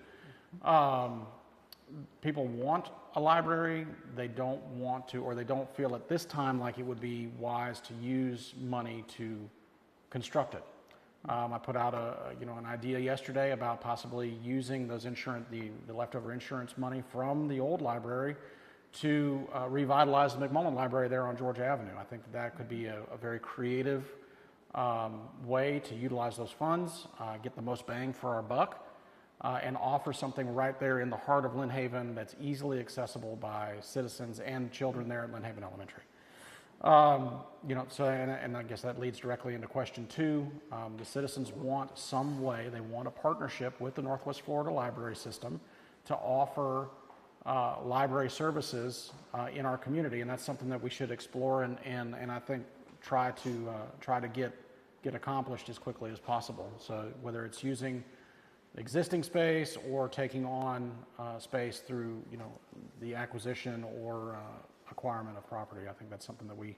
Speaker 3: People want a library. They don't want to, or they don't feel at this time like it would be wise to use money to construct it. I put out an idea yesterday about possibly using those the leftover insurance money from the old library to revitalize the McMullen Library there on Georgia Avenue. I think that could be a very creative way to utilize those funds, get the most bang for our buck, and offer something right there in the heart of Lynn Haven that's easily accessible by citizens and children there at Lynn Haven Elementary. And I guess that leads directly into question 2. The citizens want some way, they want a partnership with the Northwest Florida Library System to offer library services in our community, and that's something that we should explore and I think try to get accomplished as quickly as possible. So whether it's using existing space or taking on space through the acquisition or acquirement of property, I think that's something that we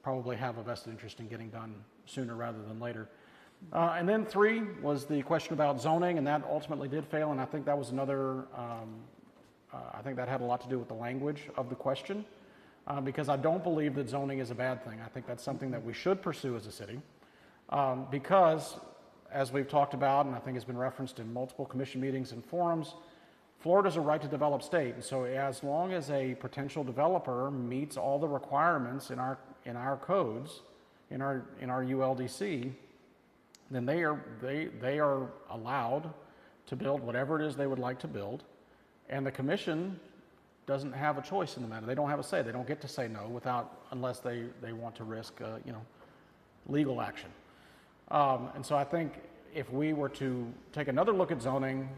Speaker 3: probably have a vested interest in getting done sooner rather than later. And then 3 was the question about zoning, and that ultimately did fail, and I think that was another, I think that had a lot to do with the language of the question, because I don't believe that zoning is a bad thing. I think that's something that we should pursue as a city, because as we've talked about, and I think has been referenced in multiple commission meetings and forums, Florida's a right to develop state, and so as long as a potential developer meets all the requirements in our codes, in our ULDC, then they are allowed to build whatever it is they would like to build, and the commission doesn't have a choice in the matter. They don't have a say. They don't get to say no unless they want to risk, legal action. And so I think if we were to take another look at zoning,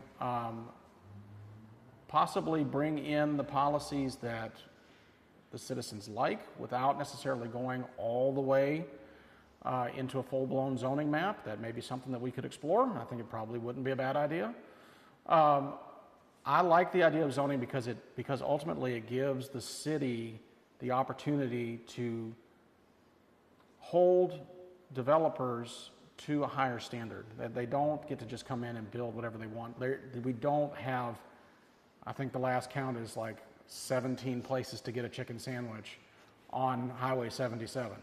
Speaker 3: possibly bring in the policies that the citizens like without necessarily going all the way into a full-blown zoning map, that may be something that we could explore. I think it probably wouldn't be a bad idea. I like the idea of zoning because ultimately it gives the city the opportunity to hold developers to a higher standard. That they don't get to just come in and build whatever they want. We don't have, I think the last count is like 17 places to get a chicken sandwich on Highway 77.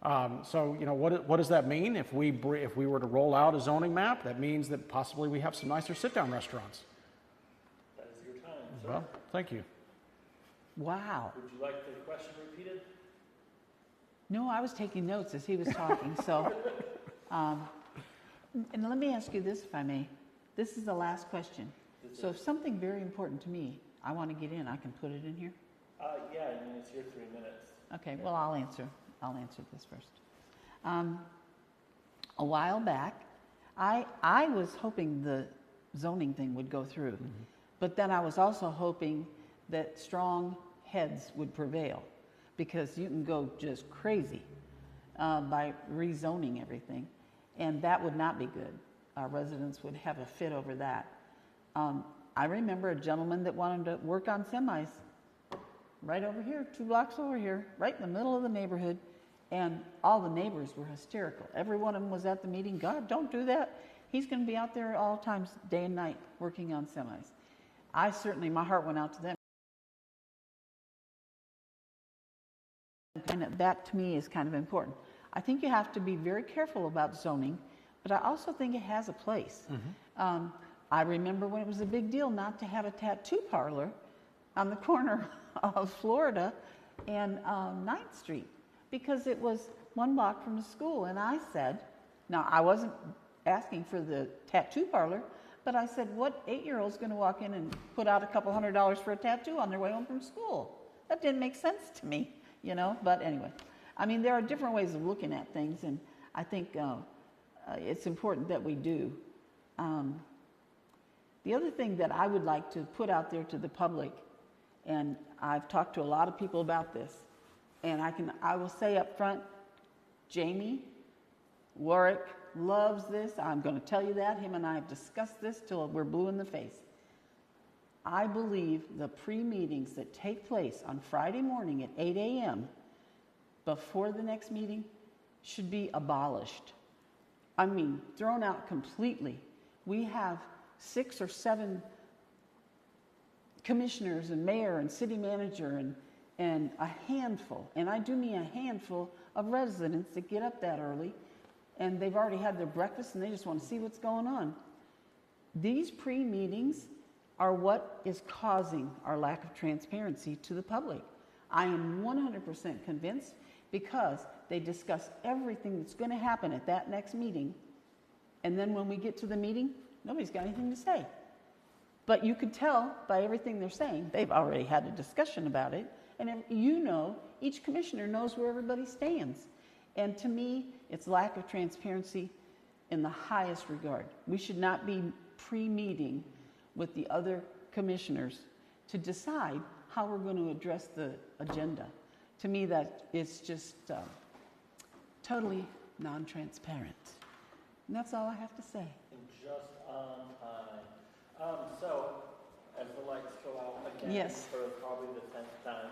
Speaker 3: So, what does that mean? If we were to roll out a zoning map, that means that possibly we have some nicer sit-down restaurants.
Speaker 1: That is your time, sir.
Speaker 3: Well, thank you.
Speaker 2: Wow.
Speaker 1: Would you like the question repeated?
Speaker 2: No, I was taking notes as he was talking, so. And let me ask you this, if I may. This is the last question. So if something very important to me, I want to get in, I can put it in here?
Speaker 1: Yeah, it's your 3 minutes.
Speaker 2: Okay, well, I'll answer this first. A while back, I was hoping the zoning thing would go through, but then I was also hoping that strong heads would prevail, because you can go just crazy by rezoning everything, and that would not be good. Our residents would have a fit over that. I remember a gentleman that wanted to work on semis right over here, 2 blocks over here, right in the middle of the neighborhood, and all the neighbors were hysterical. Every one of them was at the meeting. God, don't do that. He's going to be out there all times, day and night, working on semis. My heart went out to them. And that to me is kind of important. I think you have to be very careful about zoning, but I also think it has a place. I remember when it was a big deal not to have a tattoo parlor on the corner of Florida and 9th Street, because it was 1 block from the school. And I said, now I wasn't asking for the tattoo parlor, but I said, what 8-year-old's going to walk in and put out a couple $100 for a tattoo on their way home from school? That didn't make sense to me, But anyway, there are different ways of looking at things, and I think it's important that we do. The other thing that I would like to put out there to the public, and I've talked to a lot of people about this, and I will say up front, Jamie Warwick loves this. I'm going to tell you that. Him and I have discussed this till we're blue in the face. I believe the pre-meetings that take place on Friday morning at 8 a.m. before the next meeting should be abolished. Thrown out completely. We have 6 or 7 commissioners and mayor and city manager and a handful, and I do mean a handful of residents that get up that early, and they've already had their breakfast and they just want to see what's going on. These pre-meetings are what is causing our lack of transparency to the public. I am 100% convinced, because they discuss everything that's going to happen at that next meeting, and then when we get to the meeting, nobody's got anything to say. But you could tell by everything they're saying, they've already had a discussion about it, and each commissioner knows where everybody stands. And to me, it's lack of transparency in the highest regard. We should not be pre-meeting with the other commissioners to decide how we're going to address the agenda. To me, that is just totally non-transparent. And that's all I have to say.
Speaker 1: And just on time. So, as the lights go out again,
Speaker 2: Yes.
Speaker 1: for probably the 10th time,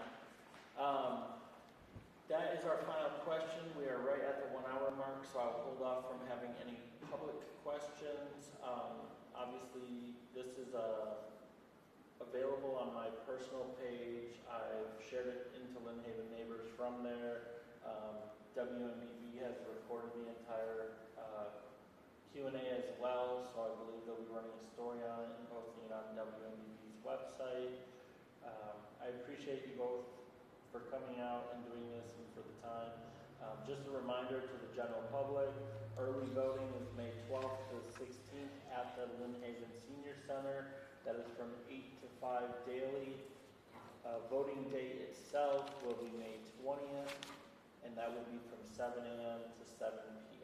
Speaker 1: that is our final question. We are right at the 1-hour mark, so I'll hold off from having any public questions. Obviously, this is available on my personal page. I've shared it into Lynn Haven Neighbors from there. WMBB has recorded the entire Q&A as well, so I believe they'll be running a story on it and posting it on WMBB's website. I appreciate you both for coming out and doing this and for the time. Just a reminder to the general public, early voting is May 12th to the 16th at the Lynn Haven Senior Center. That is from 8 to 5 daily. Voting date itself will be May 20th, and that will be from 7 a.m. to 7 p.m.